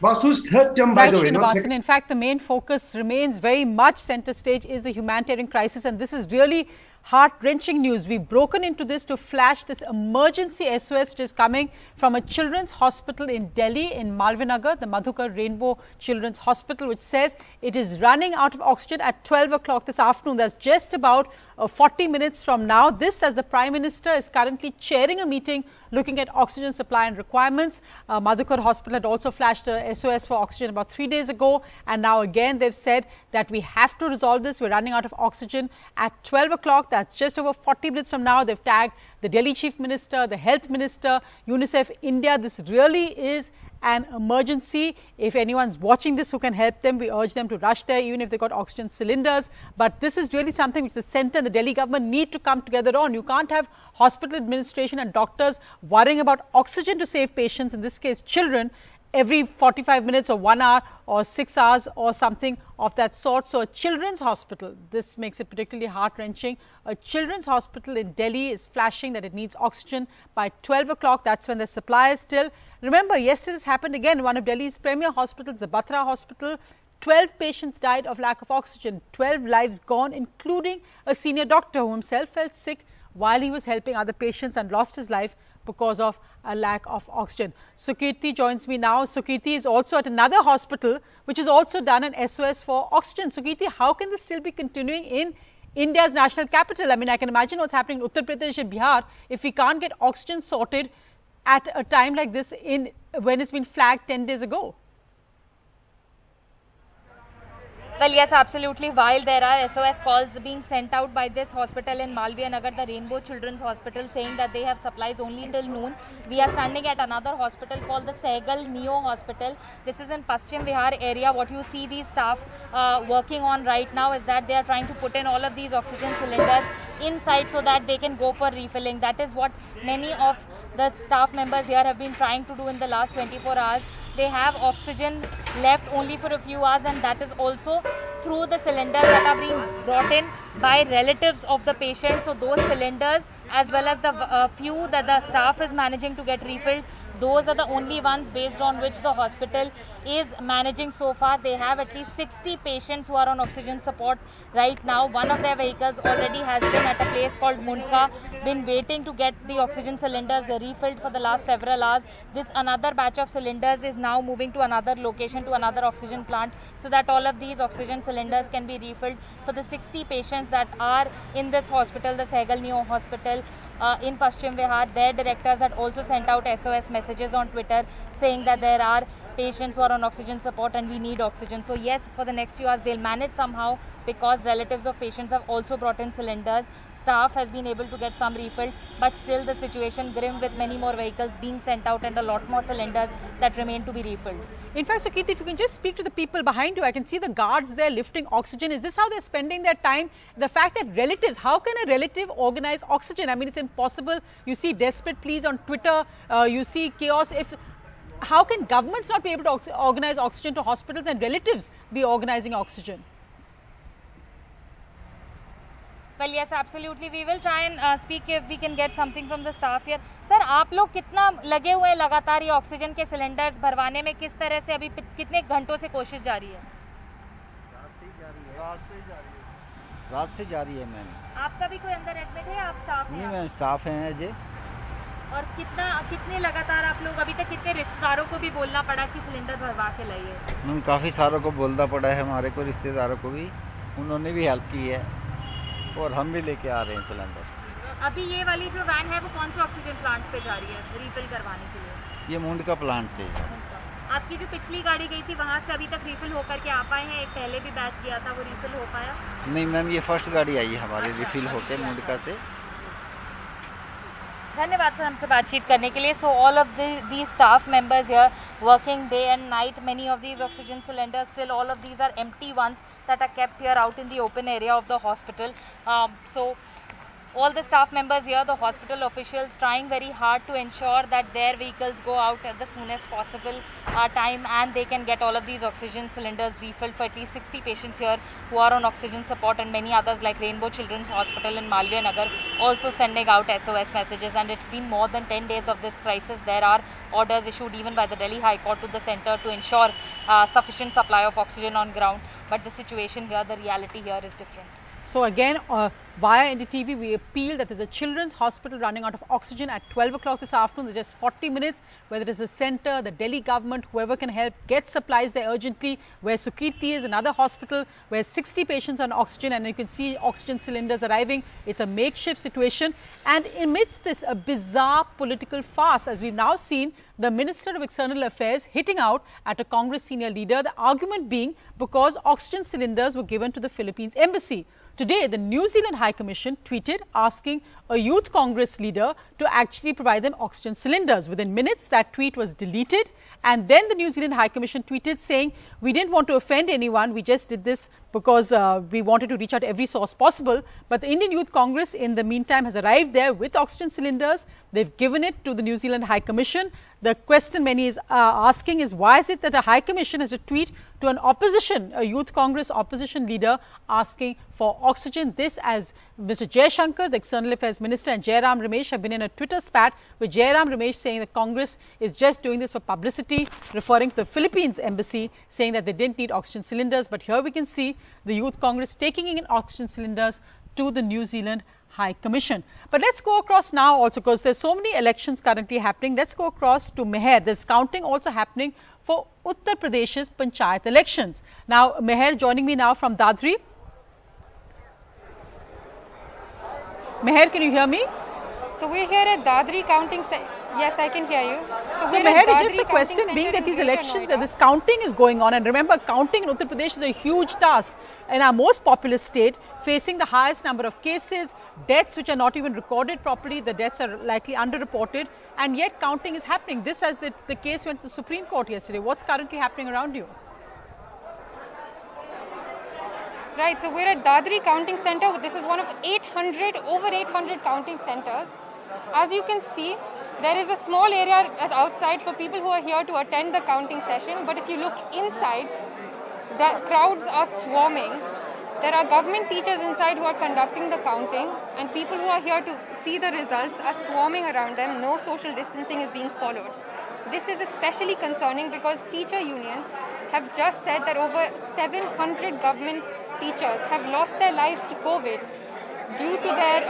Vasu's third term, by the way. In fact, the main focus remains very much center stage is the humanitarian crisis, and this is really heart-wrenching news. We've broken into this to flash this emergency SOS which is coming from a children's hospital in Delhi, in Malvinagar, the Madhukar Rainbow Children's Hospital, which says it is running out of oxygen at 12 o'clock this afternoon. That's just about 40 minutes from now. This, as the Prime Minister is currently chairing a meeting looking at oxygen supply and requirements. Madhukar Hospital had also flashed a SOS for oxygen about 3 days ago, and now again they've said that we have to resolve this. We're running out of oxygen at 12 o'clock. That's just over 40 minutes from now. They've tagged the Delhi Chief Minister, the Health Minister, UNICEF India. This really is an emergency. If anyone's watching this who can help them, we urge them to rush there, even if they've got oxygen cylinders. But this is really something which the centre and the Delhi government need to come together on. You can't have hospital administration and doctors worrying about oxygen to save patients, in this case children, every 45 minutes or 1 hour or 6 hours or something of that sort. So a children's hospital, this makes it particularly heart-wrenching. A children's hospital in Delhi is flashing that it needs oxygen by 12 o'clock. That's when the supply is still. Remember, yesterday this happened again. One of Delhi's premier hospitals, the Batra Hospital, 12 patients died of lack of oxygen. 12 lives gone, including a senior doctor who himself felt sick while he was helping other patients and lost his life because of a lack of oxygen. Sukirti joins me now. Sukirti is also at another hospital which has also done an SOS for oxygen. Sukirti, how can this still be continuing in India's national capital? I mean, I can imagine what's happening in Uttar Pradesh and Bihar if we can't get oxygen sorted at a time like this when it's been flagged 10 days ago. Well, yes, absolutely. While there are SOS calls being sent out by this hospital in Malviya Nagar, the Rainbow Children's Hospital, saying that they have supplies only till noon, we are standing at another hospital called the Sehgal Neo Hospital. This is in Paschim Bihar area. What you see these staff working on right now is that they are trying to put in all of these oxygen cylinders inside so that they can go for refilling. That is what many of the staff members here have been trying to do in the last 24 hours. They have oxygen left only for a few hours, and that is also through the cylinders that are being brought in by relatives of the patient. So those cylinders, as well as the few that the staff is managing to get refilled, those are the only ones based on which the hospital is managing so far. They have at least 60 patients who are on oxygen support right now. One of their vehicles already has been at a place called Mundka, been waiting to get the oxygen cylinders refilled for the last several hours. This another batch of cylinders is now moving to another location, to another oxygen plant, so that all of these oxygen cylinders can be refilled for the 60 patients that are in this hospital, the Sehgal Neo Hospital in Paschim Bihar. Their directors had also sent out SOS messages on Twitter saying that there are patients who are on oxygen support and we need oxygen. So yes, for the next few hours they'll manage somehow because relatives of patients have also brought in cylinders. Staff has been able to get some refilled, but still the situation grim with many more vehicles being sent out and a lot more cylinders that remain to be refilled. In fact, Sukirti, if you can just speak to the people behind you, I can see the guards there lifting oxygen. Is this how they're spending their time? The fact that relatives, how can a relative organize oxygen? I mean, it's impossible. You see desperate pleas on Twitter, you see chaos. How can governments not be able to organize oxygen to hospitals and relatives be organizing oxygen? Well, yes, absolutely. We will try and speak if we can get something from the staff here. Sir, आप लोग कितना लगे हुए हैं लगातार ये oxygen के cylinders भरवाने में? किस तरह से अभी कितने घंटों से कोशिश जारी है? रात से जारी है मैम। आपका भी कोई अंदर एडमिट है? आप स्टाफ हैं? नहीं मैम, स्टाफ हैं अजय। और कितने लगातार आप लोग अभी तक कितने रिश्तेदारों को भी बोलना पड़ा कि सिलेंडर भरवा के लाइए? काफ़ी सारों को बोलना पड़ा है, हमारे को रिश्तेदारों को भी, उन्होंने भी हेल्प की है और हम भी लेके आ रहे हैं सिलेंडर। अभी ये वाली जो वैन है वो कौन से ऑक्सीजन प्लांट पे जा रही है रिफिल करवाने के लिए? ये मुंड का प्लांट से है। आपकी जो पिछली गाड़ी गई थी वहाँ से अभी तक रिफिल होकर के आ पाए हैं? एक पहले भी बैच गया था, वो रिफिल हो पाया? नहीं मैम, ये फर्स्ट गाड़ी आई है हमारी रिफिल होकर मुंडका से। धन्यवाद सर हमसे बातचीत करने के लिए। So all of these staff members here working day and night, many of these oxygen cylinders, still all of these are empty ones that are kept here out in the open area of the hospital. So all the staff members here, the hospital officials, trying very hard to ensure that their vehicles go out at the soonest possible time and they can get all of these oxygen cylinders refilled for at least 60 patients here who are on oxygen support, and many others like Rainbow Children's Hospital in Malviya Nagar also sending out SOS messages. And it's been more than 10 days of this crisis. There are orders issued even by the Delhi High Court to the centre to ensure sufficient supply of oxygen on ground, but the situation here, the reality here is different. So again, via NDTV, we appeal that there's a children's hospital running out of oxygen at 12 o'clock this afternoon. There's just 40 minutes. Whether it is the centre, the Delhi government, whoever can help, get supplies there urgently. Where Sukirti is, another hospital where 60 patients on oxygen, and you can see oxygen cylinders arriving. It's a makeshift situation. And amidst this, a bizarre political farce, as we've now seen the Minister of External Affairs hitting out at a Congress senior leader, the argument being because oxygen cylinders were given to the Philippines embassy. Today, the New Zealand High Commission tweeted asking a youth Congress leader to actually provide them oxygen cylinders. Within minutes, that tweet was deleted. And then the New Zealand High Commission tweeted saying, we didn't want to offend anyone. We just did this because we wanted to reach out to every source possible. But the Indian Youth Congress, in the meantime, has arrived there with oxygen cylinders. They've given it to the New Zealand High Commission. The question many is asking is, why is it that a High Commission has a tweet to an opposition, a Youth Congress opposition leader asking for oxygen? This, as Mr. Jaishankar, the External Affairs Minister, and Jairam Ramesh have been in a Twitter spat with Jairam Ramesh saying that Congress is just doing this for publicity, referring to the Philippines embassy, saying that they didn't need oxygen cylinders. But here we can see the Youth Congress taking in oxygen cylinders to the New Zealand High Commission. But let's go across now also, because there's so many elections currently happening. Let's go across to Meher. There's counting also happening for Uttar Pradesh's Panchayat elections. Now, Meher joining me now from Dadri. Meher, can you hear me? So we're here at Dadri counting. Yes, I can hear you. So Meher, just the question being that these elections, this counting is going on, and remember, counting in Uttar Pradesh is a huge task in our most populous state, facing the highest number of cases, deaths which are not even recorded properly. The deaths are likely underreported, and yet counting is happening. This, as the case went to the Supreme Court yesterday. What's currently happening around you? Right, so we're at Dadri Counting Centre. This is one of over 800 counting centres. As you can see, there is a small area outside for people who are here to attend the counting session. But if you look inside, the crowds are swarming. There are government teachers inside who are conducting the counting, and people who are here to see the results are swarming around them. No social distancing is being followed. This is especially concerning because teacher unions have just said that over 700 government teachers have lost their lives to COVID due to their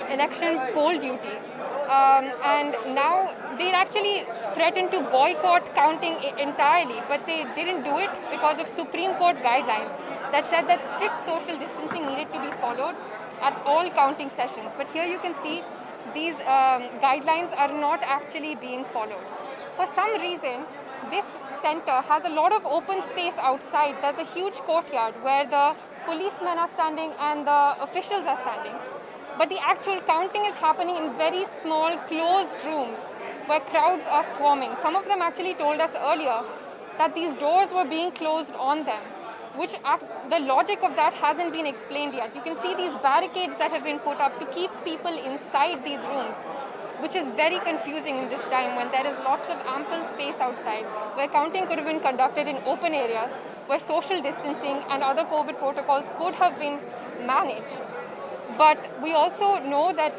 election poll duty. And now they actually threatened to boycott counting entirely, but they didn't do it because of Supreme Court guidelines that said that strict social distancing needed to be followed at all counting sessions. But here you can see these guidelines are not actually being followed. For some reason, this centre has a lot of open space outside. There's a huge courtyard where the policemen are standing and the officials are standing. But the actual counting is happening in very small closed rooms where crowds are swarming. Some of them actually told us earlier that these doors were being closed on them, which the logic of that hasn't been explained yet. You can see these barricades that have been put up to keep people inside these rooms, which is very confusing in this time when there is lots of ample space outside, where counting could have been conducted in open areas, where social distancing and other COVID protocols could have been managed. But we also know that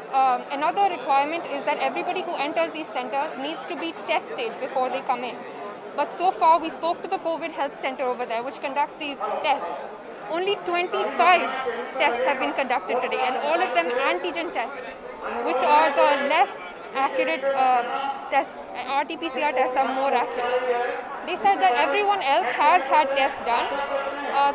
another requirement is that everybody who enters these centers needs to be tested before they come in. But so far, we spoke to the COVID health center over there, which conducts these tests. Only 25 tests have been conducted today, and all of them antigen tests, which are the less accurate tests. RT-PCR tests are more accurate. They said that everyone else has had tests done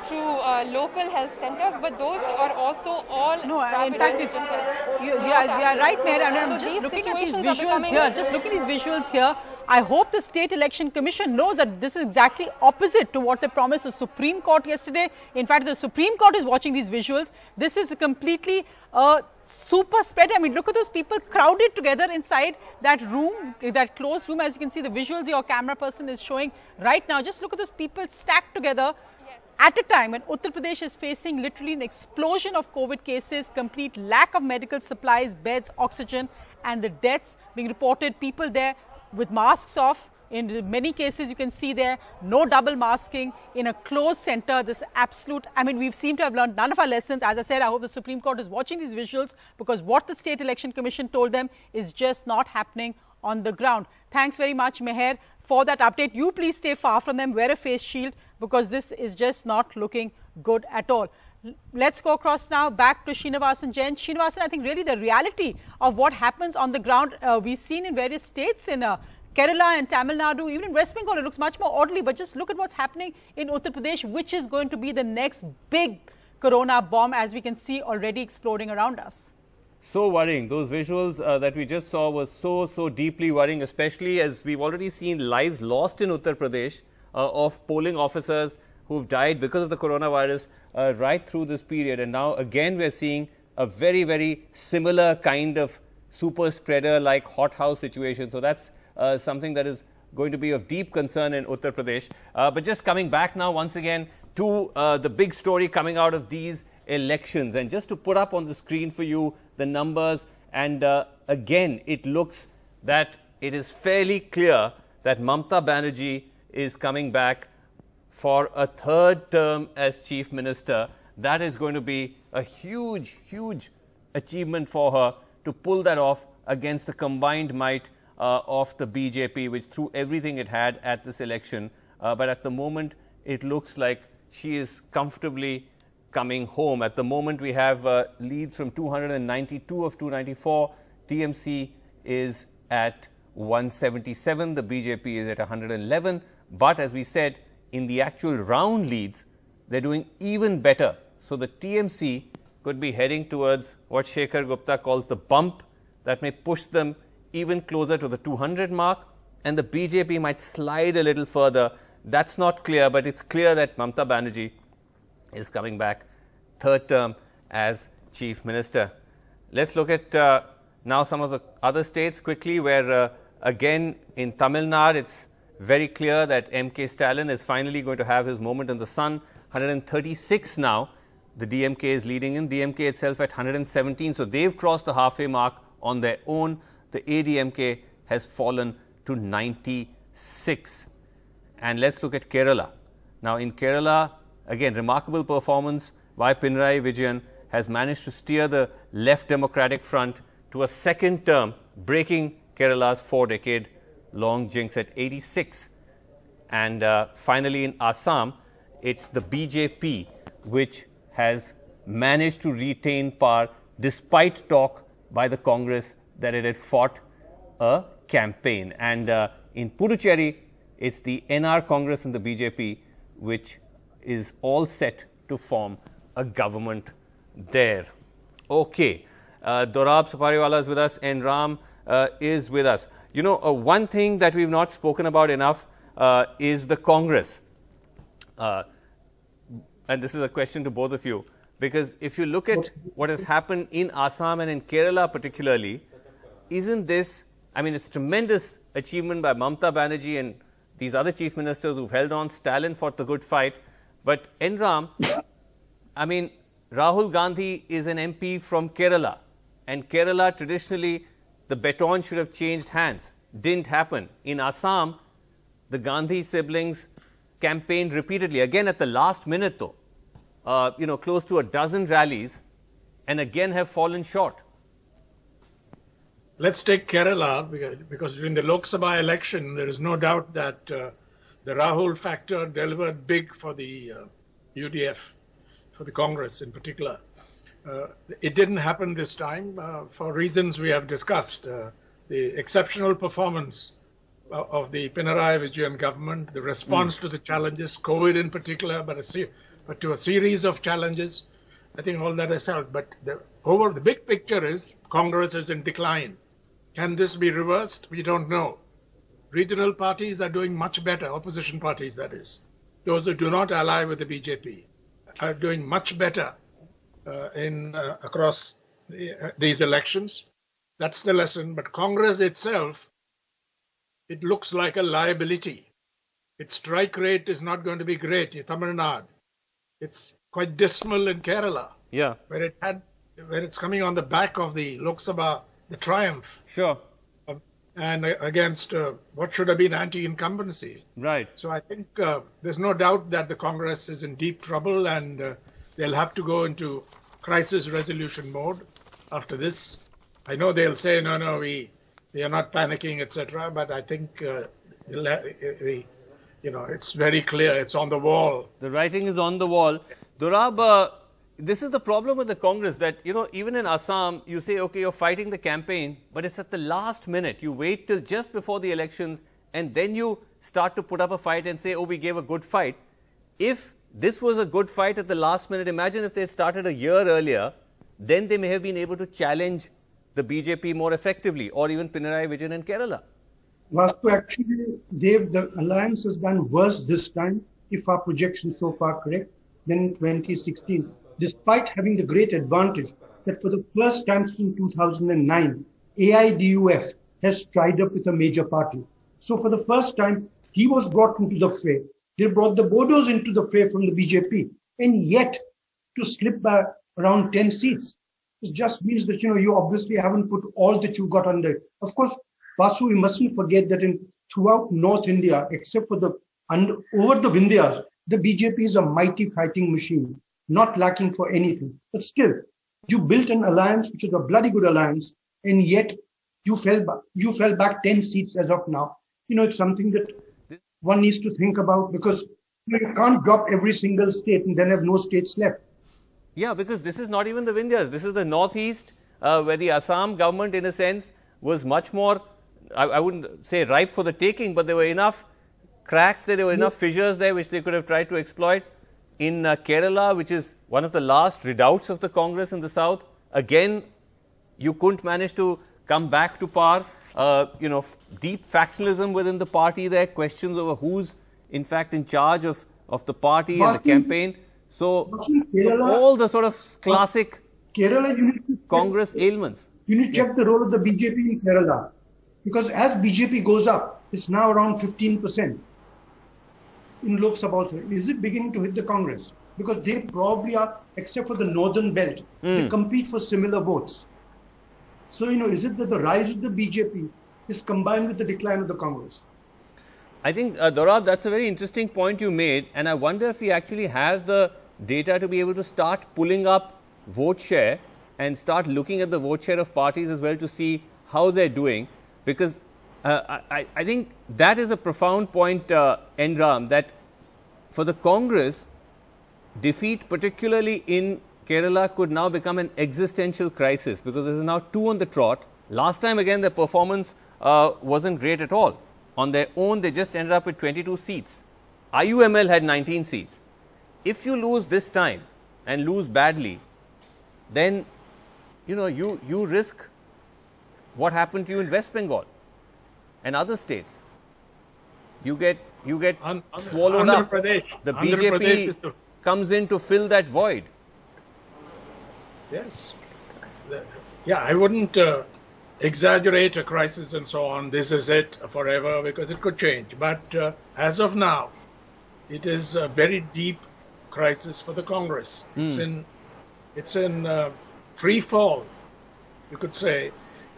through local health centers, but those are also all in fact, you are right, Mayor. And I'm just looking at these visuals here. Just look at these visuals here. I hope the State Election Commission knows that this is exactly opposite to what they promised the Supreme Court yesterday. In fact, the Supreme Court is watching these visuals. This is completely super spread. I mean, look at those people crowded together inside that room, that closed room. As you can see, the visuals your camera person is showing right now. Just look at those people stacked together at a time when Uttar Pradesh is facing literally an explosion of COVID cases, complete lack of medical supplies, beds, oxygen, and the deaths being reported. People there with masks off. In many cases, you can see there, no double masking in a closed center. This absolute, I mean, we seem to have learned none of our lessons. As I said, I hope the Supreme Court is watching these visuals, because what the State Election Commission told them is just not happening on the ground. Thanks very much, Meher, for that update. You please stay far from them, wear a face shield, because this is just not looking good at all. Let's go across now back to Srinivasan Jain. Srinivasan, I think really the reality of what happens on the ground, we've seen in various states in Kerala and Tamil Nadu, even in West Bengal, it looks much more orderly. But just look at what's happening in Uttar Pradesh, which is going to be the next big corona bomb, as we can see already exploding around us. So worrying. Those visuals that we just saw was so deeply worrying, especially as we've already seen lives lost in Uttar Pradesh of polling officers who've died because of the coronavirus right through this period. And now again, we're seeing a very similar kind of super spreader like hothouse situation. So that's something that is going to be of deep concern in Uttar Pradesh. But just coming back now once again to the big story coming out of these elections, and just to put up on the screen for you the numbers, and again it looks that it is fairly clear that Mamata Banerjee is coming back for a third term as Chief Minister. That is going to be a huge achievement for her to pull that off against the combined might of the BJP, which threw everything it had at this election. But at the moment, it looks like she is comfortably coming home. At the moment, we have leads from 292 of 294. TMC is at 177. The BJP is at 111. But as we said, in the actual round leads, they're doing even better. So the TMC could be heading towards what Shekhar Gupta calls the bump that may push them even closer to the 200 mark, and the BJP might slide a little further. That's not clear, but it's clear that Mamata Banerjee is coming back third term as Chief Minister. Let's look at now some of the other states quickly, where again in Tamil Nadu, it's very clear that M.K. Stalin is finally going to have his moment in the sun. 136 now, the DMK is leading in. DMK itself at 117, so they've crossed the halfway mark on their own. The ADMK has fallen to 96. And let's look at Kerala. Now in Kerala, again, remarkable performance by Pinarayi Vijayan has managed to steer the Left Democratic Front to a second term, breaking Kerala's 4-decade-long jinx at 86. And finally in Assam, it's the BJP which has managed to retain power despite talk by the Congress that it had fought a campaign. And in Puducherry, it's the NR Congress and the BJP which is all set to form a government there. Okay, Dorab Sapariwala is with us and Ram is with us. You know, one thing that we've not spoken about enough is the Congress. and this is a question to both of you, because if you look at what has happened in Assam and in Kerala particularly, isn't this, I mean, it's tremendous achievement by Mamata Banerjee and these other chief ministers who've held on. Stalin fought the good fight. But N. Ram, I mean, Rahul Gandhi is an MP from Kerala, and Kerala traditionally the baton should have changed hands. Didn't happen. In Assam, the Gandhi siblings campaigned repeatedly, again at the last minute though, close to a dozen rallies, and again have fallen short. Let's take Kerala, because during the Lok Sabha election, there is no doubt that the Rahul factor delivered big for the UDF, for the Congress in particular. It didn't happen this time for reasons we have discussed. The exceptional performance of the Pinarayi Vijayan government, the response to the challenges, COVID in particular, but to a series of challenges, I think all that has helped. But the big picture is Congress is in decline. Can this be reversed? We don't know. Regional parties are doing much better, opposition parties that is. Those who do not ally with the BJP are doing much better across these elections. That's the lesson. But Congress itself, it looks like a liability. Its strike rate is not going to be great in Tamil Nadu. It's quite dismal in Kerala. Yeah. Where it's coming on the back of the Lok Sabha, the triumph. Sure. And against what should have been anti-incumbency. Right. So I think there's no doubt that the Congress is in deep trouble, and they'll have to go into crisis resolution mode after this. I know they'll say, no, we are not panicking, etc. But I think, it's very clear. It's on the wall. The writing is on the wall. Dorab, this is the problem with the Congress, that, even in Assam, you say, okay, you're fighting the campaign, but it's at the last minute. You wait till just before the elections, and then you start to put up a fight and say, oh, we gave a good fight. If this was a good fight at the last minute, imagine if they had started a year earlier, then they may have been able to challenge the BJP more effectively, or even Pinarayi Vijayan in Kerala. Vastu, actually, the alliance has done worse this time, if our projections so far correct, than in 2016. Despite having the great advantage that for the first time since 2009, AIDUF has tied up with a major party. So for the first time, he was brought into the fray. They brought the Bodos into the fray from the BJP, and yet to slip by around 10 seats. It just means that, you obviously haven't put all that you got on there. Of course, Vasu, we mustn't forget that throughout North India, except for over the Vindhyas, the BJP is a mighty fighting machine, not lacking for anything. But still, you built an alliance, which is a bloody good alliance, and yet you fell back 10 seats as of now. It's something that one needs to think about, because you can't drop every single state and then have no states left. Yeah, because this is not even the Vindhyas. This is the Northeast, where the Assam government, in a sense, was much more, I wouldn't say ripe for the taking, but there were enough cracks there, were enough fissures there which they could have tried to exploit. In Kerala, which is one of the last redoubts of the Congress in the South, again, you couldn't manage to come back to power. Deep factionalism within the party there, questions over who's in fact in charge of the party and the campaign. So all the sort of classic Congress ailments. You need to check the role of the BJP in Kerala, because as BJP goes up, it's now around 15%. In Lok Sabha also, is it beginning to hit the Congress? Because they probably are, except for the northern belt, they compete for similar votes. So, is it that the rise of the BJP is combined with the decline of the Congress? I think, Dorab, that's a very interesting point you made, and I wonder if we actually have the data to be able to start pulling up vote share and start looking at the vote share of parties as well to see how they're doing, because I think that is a profound point, N. Ram, that for the Congress, defeat particularly in Kerala could now become an existential crisis, because there is now 2 on the trot. Last time again their performance wasn't great at all. On their own, they just ended up with 22 seats. IUML had 19 seats. If you lose this time and lose badly, then you risk what happened to you in West Bengal and other states. You get swallowed up. Pradesh. The Andhra BJP comes in to fill that void. Yes. Yeah, I wouldn't exaggerate a crisis and so on. This is it forever, because it could change. But as of now, it is a very deep crisis for the Congress. It's in free fall, you could say,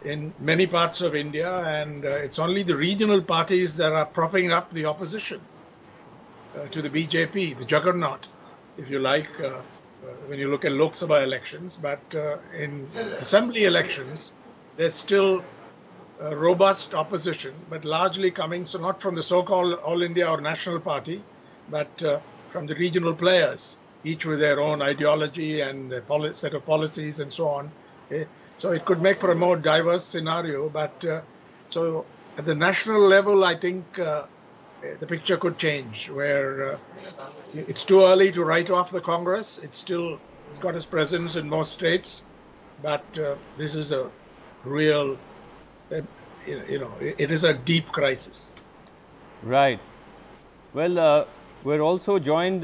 in many parts of India, and it's only the regional parties that are propping up the opposition to the BJP, the juggernaut, if you like, when you look at Lok Sabha elections. But in assembly elections, there's still a robust opposition, but largely coming, so not from the so-called All India or National Party, but from the regional players, each with their own ideology and a set of policies and so on. So it could make for a more diverse scenario. But so at the national level, I think the picture could change, where it's too early to write off the Congress. It's got its presence in most states, but this is a real, it is a deep crisis. Right. Well, we're also joined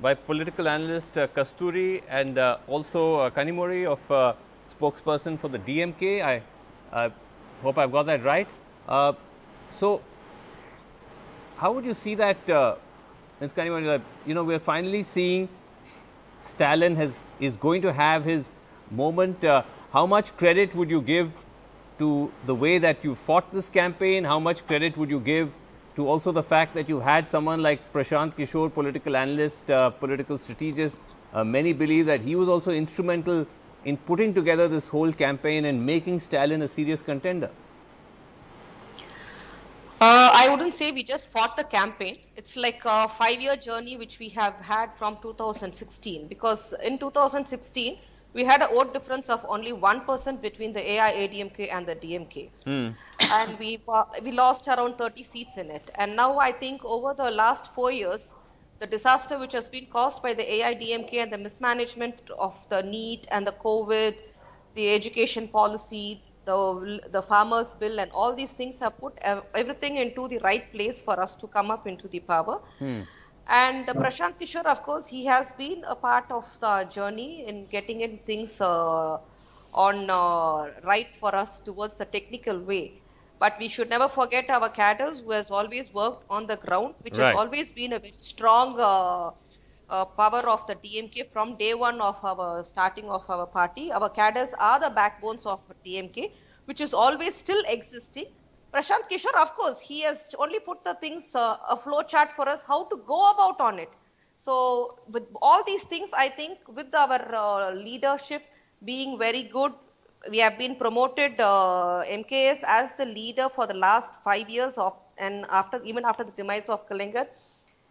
by political analyst Kasturi and also Kanimuri, of spokesperson for the DMK. I hope I've got that right. So, how would you see that, Ms. Kanimuri? We're finally seeing Stalin is going to have his moment. How much credit would you give to the way that you fought this campaign? How much credit would you give to also the fact that you had someone like Prashant Kishore, political analyst, political strategist? Many believe that he was also instrumental in putting together this whole campaign and making Stalin a serious contender. I wouldn't say we just fought the campaign. It's like a 5-year journey which we have had from 2016, because in 2016 we had a vote difference of only 1% between the AIADMK and the DMK. And we lost around 30 seats in it. And now I think over the last 4 years, the disaster which has been caused by the AIADMK and the mismanagement of the NEET and the COVID, the education policy, the farmers bill, and all these things have put everything into the right place for us to come up into the power. And Prashant Kishore, of course, he has been a part of the journey in getting in things on right for us towards the technical way. But we should never forget our cadres, who has always worked on the ground, which has always been a very strong power of the DMK from day one of our starting of our party. Our cadres are the backbones of DMK, which is always still existing. Prashant Kishore, of course, he has only put the things, a flow chart for us, how to go about on it. So with all these things, I think with our leadership being very good, we have been promoted MKS as the leader for the last 5 years and even after the demise of Kalinga.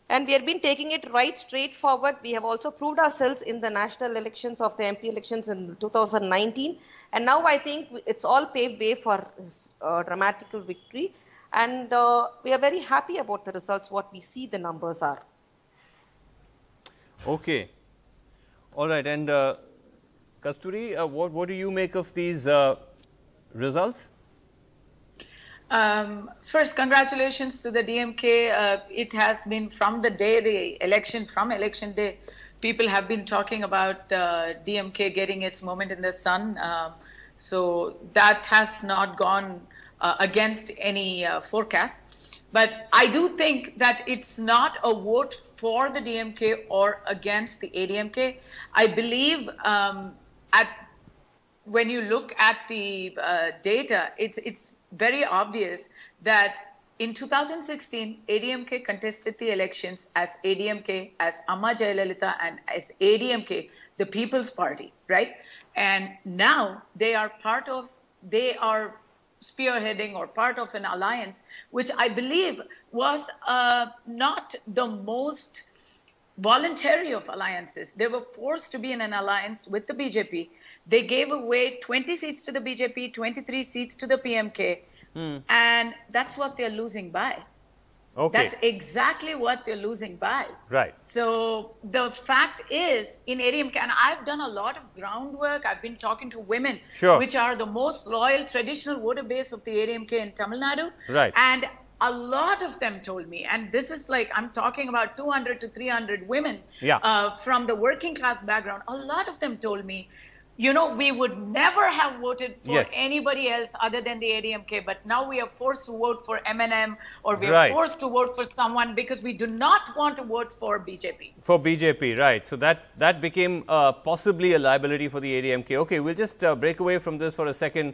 And we have been taking it right straight forward. We have also proved ourselves in the national elections of the MP elections in 2019. And now I think it's all paved way for his dramatical victory. And we are very happy about the results, what we see the numbers are. Okay. All right. And Kasturi, what do you make of these results? First, congratulations to the DMK. It has been from the day from election day, people have been talking about DMK getting its moment in the sun. So that has not gone against any forecast. But I do think that it's not a vote for the DMK or against the ADMK. I believe when you look at the data, it's very obvious that in 2016, ADMK contested the elections as ADMK, as Amma Jayalalitha, and as ADMK, the People's Party, right? And now they are spearheading or part of an alliance, which I believe was not the most voluntary of alliances. They were forced to be in an alliance with the BJP. They gave away 20 seats to the BJP, 23 seats to the PMK, and that's what they're losing by. Okay. That's exactly what they're losing by. Right. So the fact is, in ADMK, and I've done a lot of groundwork, I've been talking to women, which are the most loyal traditional voter base of the ADMK in Tamil Nadu. Right. And a lot of them told me, and this is like, I'm talking about 200 to 300 women from the working class background. A lot of them told me, you know, we would never have voted for anybody else other than the ADMK, but now we are forced to vote for MNM, or we are forced to vote for someone because we do not want to vote for BJP. For BJP, right. So that became possibly a liability for the ADMK. Okay, we'll just break away from this for a second,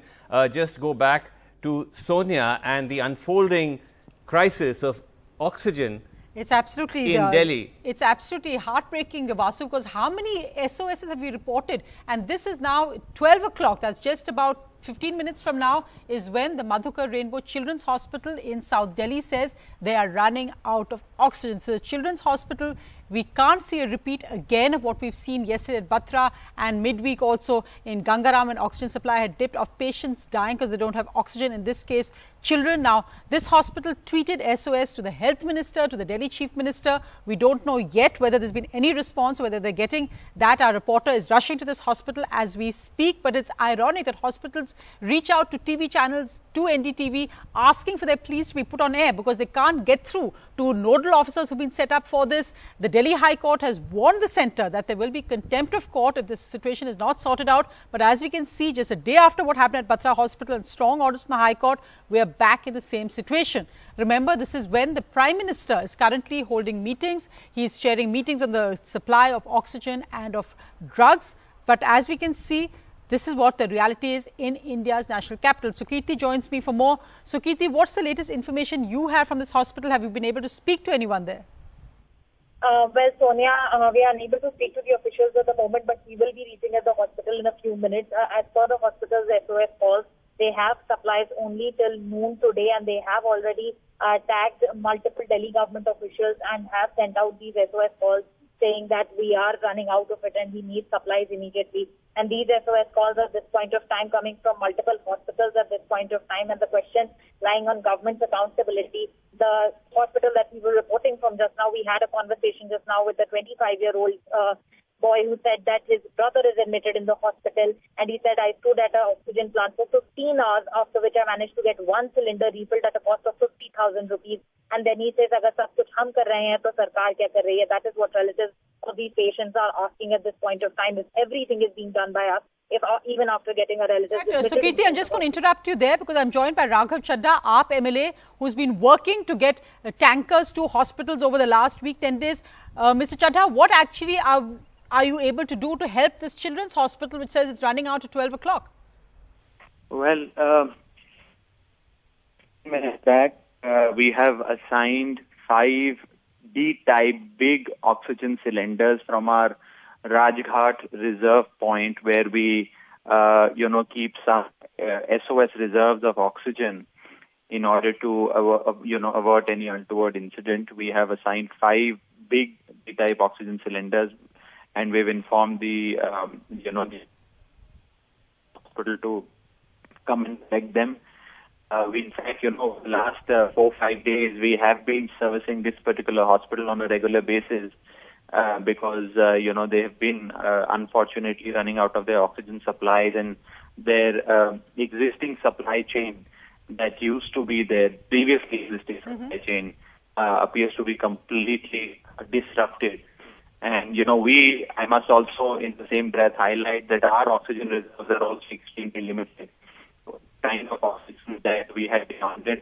just go back to Sonia and the unfolding crisis of oxygen. It's absolutely in Delhi. It's absolutely heartbreaking, Vasu, because how many SOSs have we reported? And this is now 12 o'clock. That's just about 15 minutes from now is when the Madhukar Rainbow Children's Hospital in South Delhi says they are running out of oxygen. So the Children's Hospital, we can't see a repeat again of what we've seen yesterday at Batra, and midweek also in Gangaram, when oxygen supply had dipped, of patients dying because they don't have oxygen, in this case children. Now this hospital tweeted SOS to the health minister, to the Delhi chief minister. We don't know yet whether there's been any response, whether they're getting that. Our reporter is rushing to this hospital as we speak, but it's ironic that hospitals reach out to TV channels, to NDTV, asking for their pleas to be put on air because they can't get through to nodal officers who've been set up for this. The Delhi High Court has warned the centre that there will be contempt of court if this situation is not sorted out. But as we can see, just a day after what happened at Batra Hospital and strong orders from the High Court, we are back in the same situation. Remember, this is when the Prime Minister is currently holding meetings. He is chairing meetings on the supply of oxygen and of drugs. But as we can see, this is what the reality is in India's national capital. Sukirti joins me for more. Sukirti, what's the latest information you have from this hospital? Have you been able to speak to anyone there? Well, Sonia, we are unable to speak to the officials at the moment, but we will be reaching at the hospital in a few minutes. As per the hospital's SOS calls, they have supplies only till noon today, and they have already tagged multiple Delhi government officials and have sent out these SOS calls saying that we are running out of it and we need supplies immediately. And these SOS calls at this point of time coming from multiple hospitals at this point of time, and the question lying on government's accountability. The hospital that we were reporting from just now, we had a conversation just now with the 25-year-old boy who said that his brother is admitted in the hospital, and he said, I stood at an oxygen plant for 15 hours, after which I managed to get one cylinder refilled at a cost of 50,000 rupees. And then he says, agar sab kuch hum kar rahe hain, to sarkar kya kar rahi hai? That is what relatives of these patients are asking at this point of time. If everything is being done by us, if even after getting a relative. So, Kirti, I'm just going to interrupt you there because I'm joined by Raghav Chadha, AAP MLA, who's been working to get tankers to hospitals over the last week, 10 days. Mr. Chadha, what actually are you able to do to help this children's hospital, which says it's running out at 12 o'clock? Well, minutes back, we have assigned 5 D-type big oxygen cylinders from our Rajghat reserve point, where we, keep some SOS reserves of oxygen in order to, avert any untoward incident. We have assigned 5 big D-type oxygen cylinders, and we've informed the, the hospital to come and collect them. In fact, last 4-5 days, we have been servicing this particular hospital on a regular basis because, they have been unfortunately running out of their oxygen supplies, and their existing supply chain that used to be their previously existing supply chain appears to be completely disrupted. And, I must also in the same breath highlight that our oxygen reserves are also extremely limited. Kind of oxygen that we had demanded.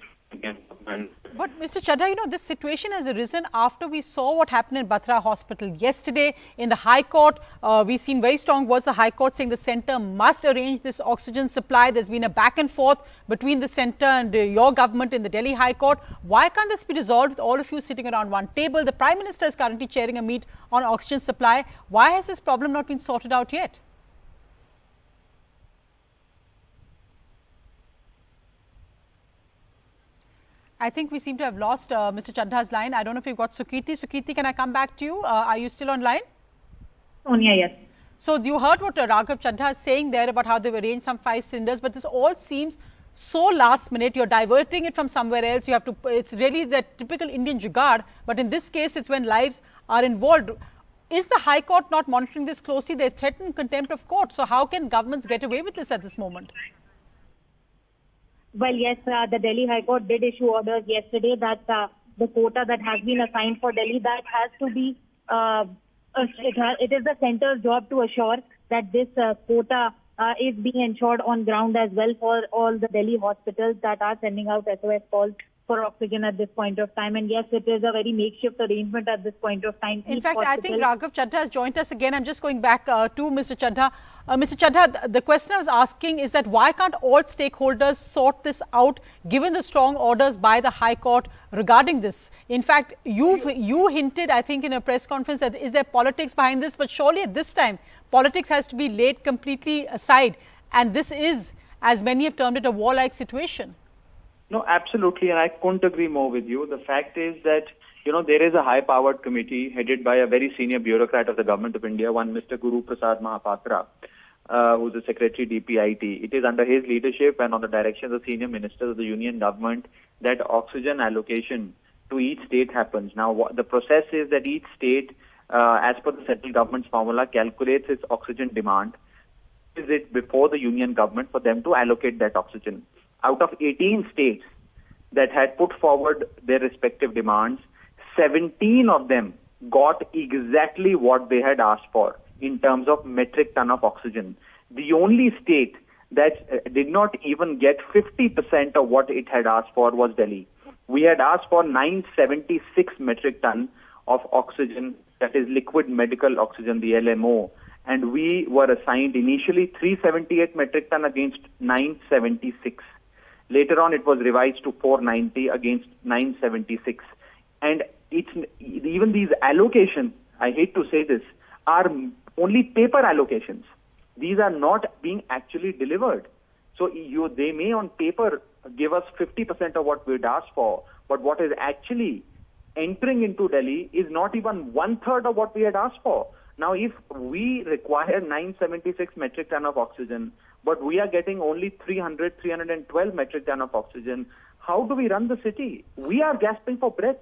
But Mr. Chadha, this situation has arisen after we saw what happened in Batra Hospital yesterday in the High Court. We've seen very strong words, the High Court saying the centre must arrange this oxygen supply. There's been a back and forth between the centre and your government in the Delhi High Court. Why can't this be resolved with all of you sitting around one table? The Prime Minister is currently chairing a meet on oxygen supply. Why has this problem not been sorted out yet? I think we seem to have lost Mr. Chadha's line. I don't know if we've got Sukirti. Sukirti, can I come back to you? Are you still online? Sonia, yes. So you heard what Raghav Chadha is saying there about how they've arranged some 5 cylinders, but this all seems so last minute. You're diverting it from somewhere else. You have to. It's really the typical Indian jugaad, but in this case, it's when lives are involved. Is the High Court not monitoring this closely? They threaten contempt of court. So how can governments get away with this at this moment? Well, yes, the Delhi High Court did issue orders yesterday that the quota that has been assigned for Delhi, that has to be, it is the centre's job to assure that this quota is being ensured on ground as well for all the Delhi hospitals that are sending out SOS calls for oxygen at this point of time. And yes, it is a very makeshift arrangement at this point of time. In fact, I think Raghav Chaddha has joined us again. I'm just going back to Mr. Chaddha. Mr. Chaddha, the question I was asking is that why can't all stakeholders sort this out given the strong orders by the High Court regarding this? In fact, you hinted, I think, in a press conference that is there politics behind this, but surely at this time, politics has to be laid completely aside. And this is, as many have termed it, a warlike situation. No, absolutely, and I couldn't agree more with you. The fact is that, there is a high-powered committee headed by a very senior bureaucrat of the Government of India, one Mr. Guru Prasad Mahapatra, who's the Secretary DPIT. It is under his leadership and on the direction of the senior ministers of the Union Government that oxygen allocation to each state happens. Now, the process is that each state, as per the central government's formula, calculates its oxygen demand, is it before the Union Government for them to allocate that oxygen. Out of 18 states that had put forward their respective demands, 17 of them got exactly what they had asked for in terms of metric ton of oxygen. The only state that did not even get 50% of what it had asked for was Delhi. We had asked for 976 metric ton of oxygen, that is liquid medical oxygen, the LMO, and we were assigned initially 378 metric ton against 976. Later on, it was revised to 490 against 976. And even these allocations, I hate to say this, are only paper allocations. These are not being actually delivered. So they may on paper give us 50% of what we'd asked for, but what is actually entering into Delhi is not even 1/3 of what we had asked for. Now, if we require 976 metric ton of oxygen, but we are getting only 312 metric ton of oxygen, how do we run the city? We are gasping for breath.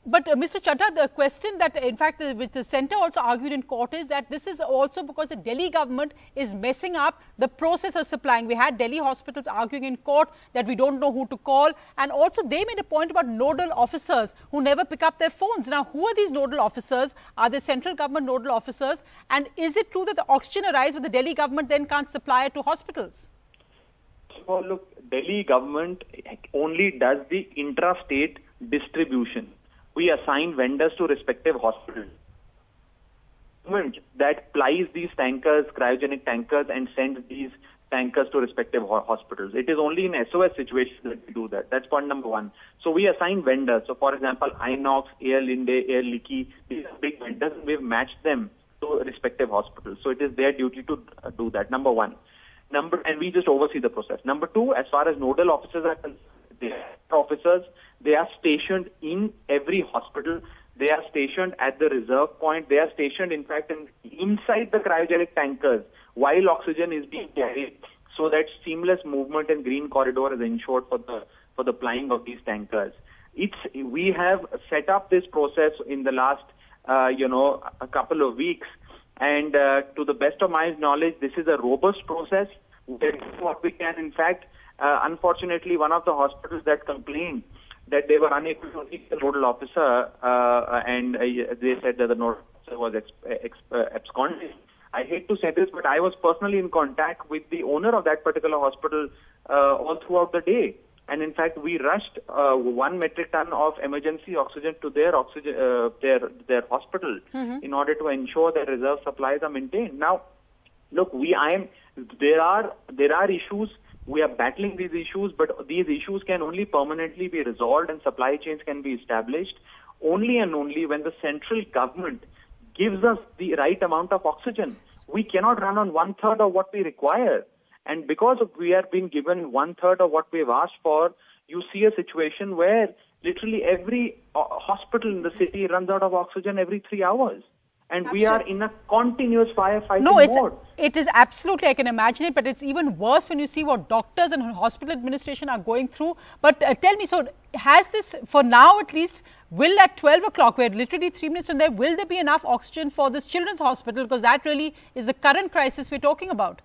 But Mr. Chaddha, the question that, in fact, which the centre also argued in court is that this is also because the Delhi government is messing up the process of supplying. We had Delhi hospitals arguing in court that we don't know who to call. And also they made a point about nodal officers who never pick up their phones. Now, who are these nodal officers? Are they central government nodal officers? And is it true that the oxygen arrives but the Delhi government then can't supply it to hospitals? So, look, Delhi government only does the intra-state distribution. We assign vendors to respective hospitals. That plies these tankers, cryogenic tankers, and sends these tankers to respective hospitals. It is only in SOS situations that we do that. That's point number one. So we assign vendors. So for example, Inox, Air Linde, Air Liquide, these are big vendors. We've matched them to respective hospitals. So it is their duty to do that. Number one. And we just oversee the process. Number two, as far as nodal officers are concerned, they are stationed in every hospital. They are stationed at the reserve point. They are stationed, in fact, inside the cryogenic tankers while oxygen is being carried, so that seamless movement and green corridor is ensured for the plying of these tankers. We have set up this process in the last, a couple of weeks, and to the best of my knowledge, this is a robust process. We do what we can. In fact, unfortunately, one of the hospitals that complained that they were unable to reach the nodal officer, and they said that the nodal officer was absconding. I hate to say this, but I was personally in contact with the owner of that particular hospital all throughout the day. And in fact, we rushed 1 metric ton of emergency oxygen to their hospital in order to ensure that reserve supplies are maintained. Now, look, there are issues. We are battling these issues, but these issues can only permanently be resolved and supply chains can be established only and only when the central government gives us the right amount of oxygen. We cannot run on 1/3 of what we require. And because we are being given 1/3 of what we've asked for, you see a situation where literally every hospital in the city runs out of oxygen every 3 hours. And we are in a continuous firefighting mode. It is absolutely, I can imagine it, but it's even worse when you see what doctors and hospital administration are going through. But tell me, so has this, for now at least, will at 12 o'clock, we're literally 3 minutes from there, will there be enough oxygen for this children's hospital? Because that really is the current crisis we're talking about.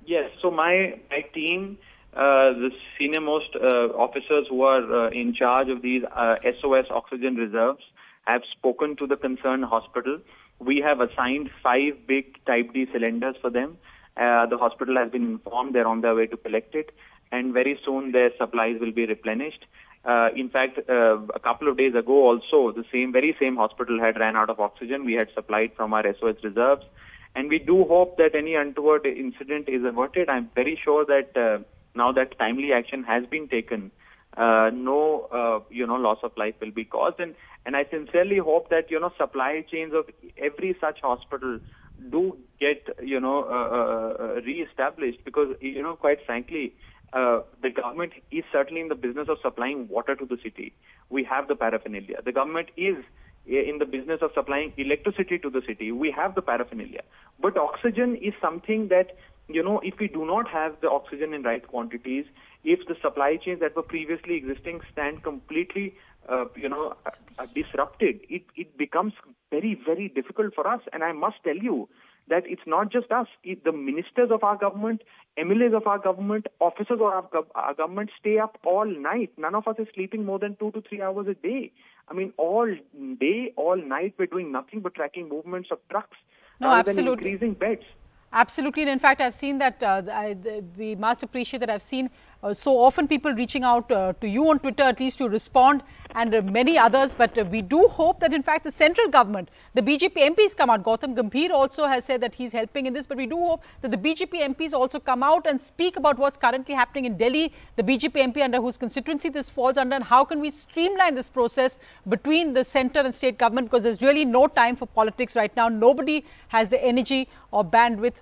Yes, so my team the senior most officers who are in charge of these SOS oxygen reserves have spoken to the concerned hospital. We have assigned 5 big type D cylinders for them. The hospital has been informed they're on their way to collect it, and very soon their supplies will be replenished. In fact, a couple of days ago also, the very same hospital had ran out of oxygen. We had supplied from our SOS reserves, and we do hope that any untoward incident is averted. I'm very sure that now that timely action has been taken, no loss of life will be caused, and I sincerely hope that supply chains of every such hospital do get re-established, because quite frankly, the government is certainly in the business of supplying water to the city. We have the paraphernalia. The government is in the business of supplying electricity to the city. We have the paraphernalia. But oxygen is something that, if we do not have the oxygen in right quantities, if the supply chains that were previously existing stand completely, disrupted, it becomes very, very difficult for us. And I must tell you that it's not just us. The ministers of our government, MLAs of our government, officers of our government stay up all night. None of us is sleeping more than 2 to 3 hours a day. I mean, all day, all night, we're doing nothing but tracking movements of trucks rather than increasing beds. Absolutely. And in fact, I've seen that we must appreciate that I've seen so often people reaching out to you on Twitter, at least to respond, and many others. But we do hope that in fact the central government, the BJP MPs come out. Gautam Gambhir also has said that he's helping in this. But we do hope that the BJP MPs also come out and speak about what's currently happening in Delhi, the BJP MP under whose constituency this falls under, and how can we streamline this process between the centre and state government, because there's really no time for politics right now. Nobody has the energy or bandwidth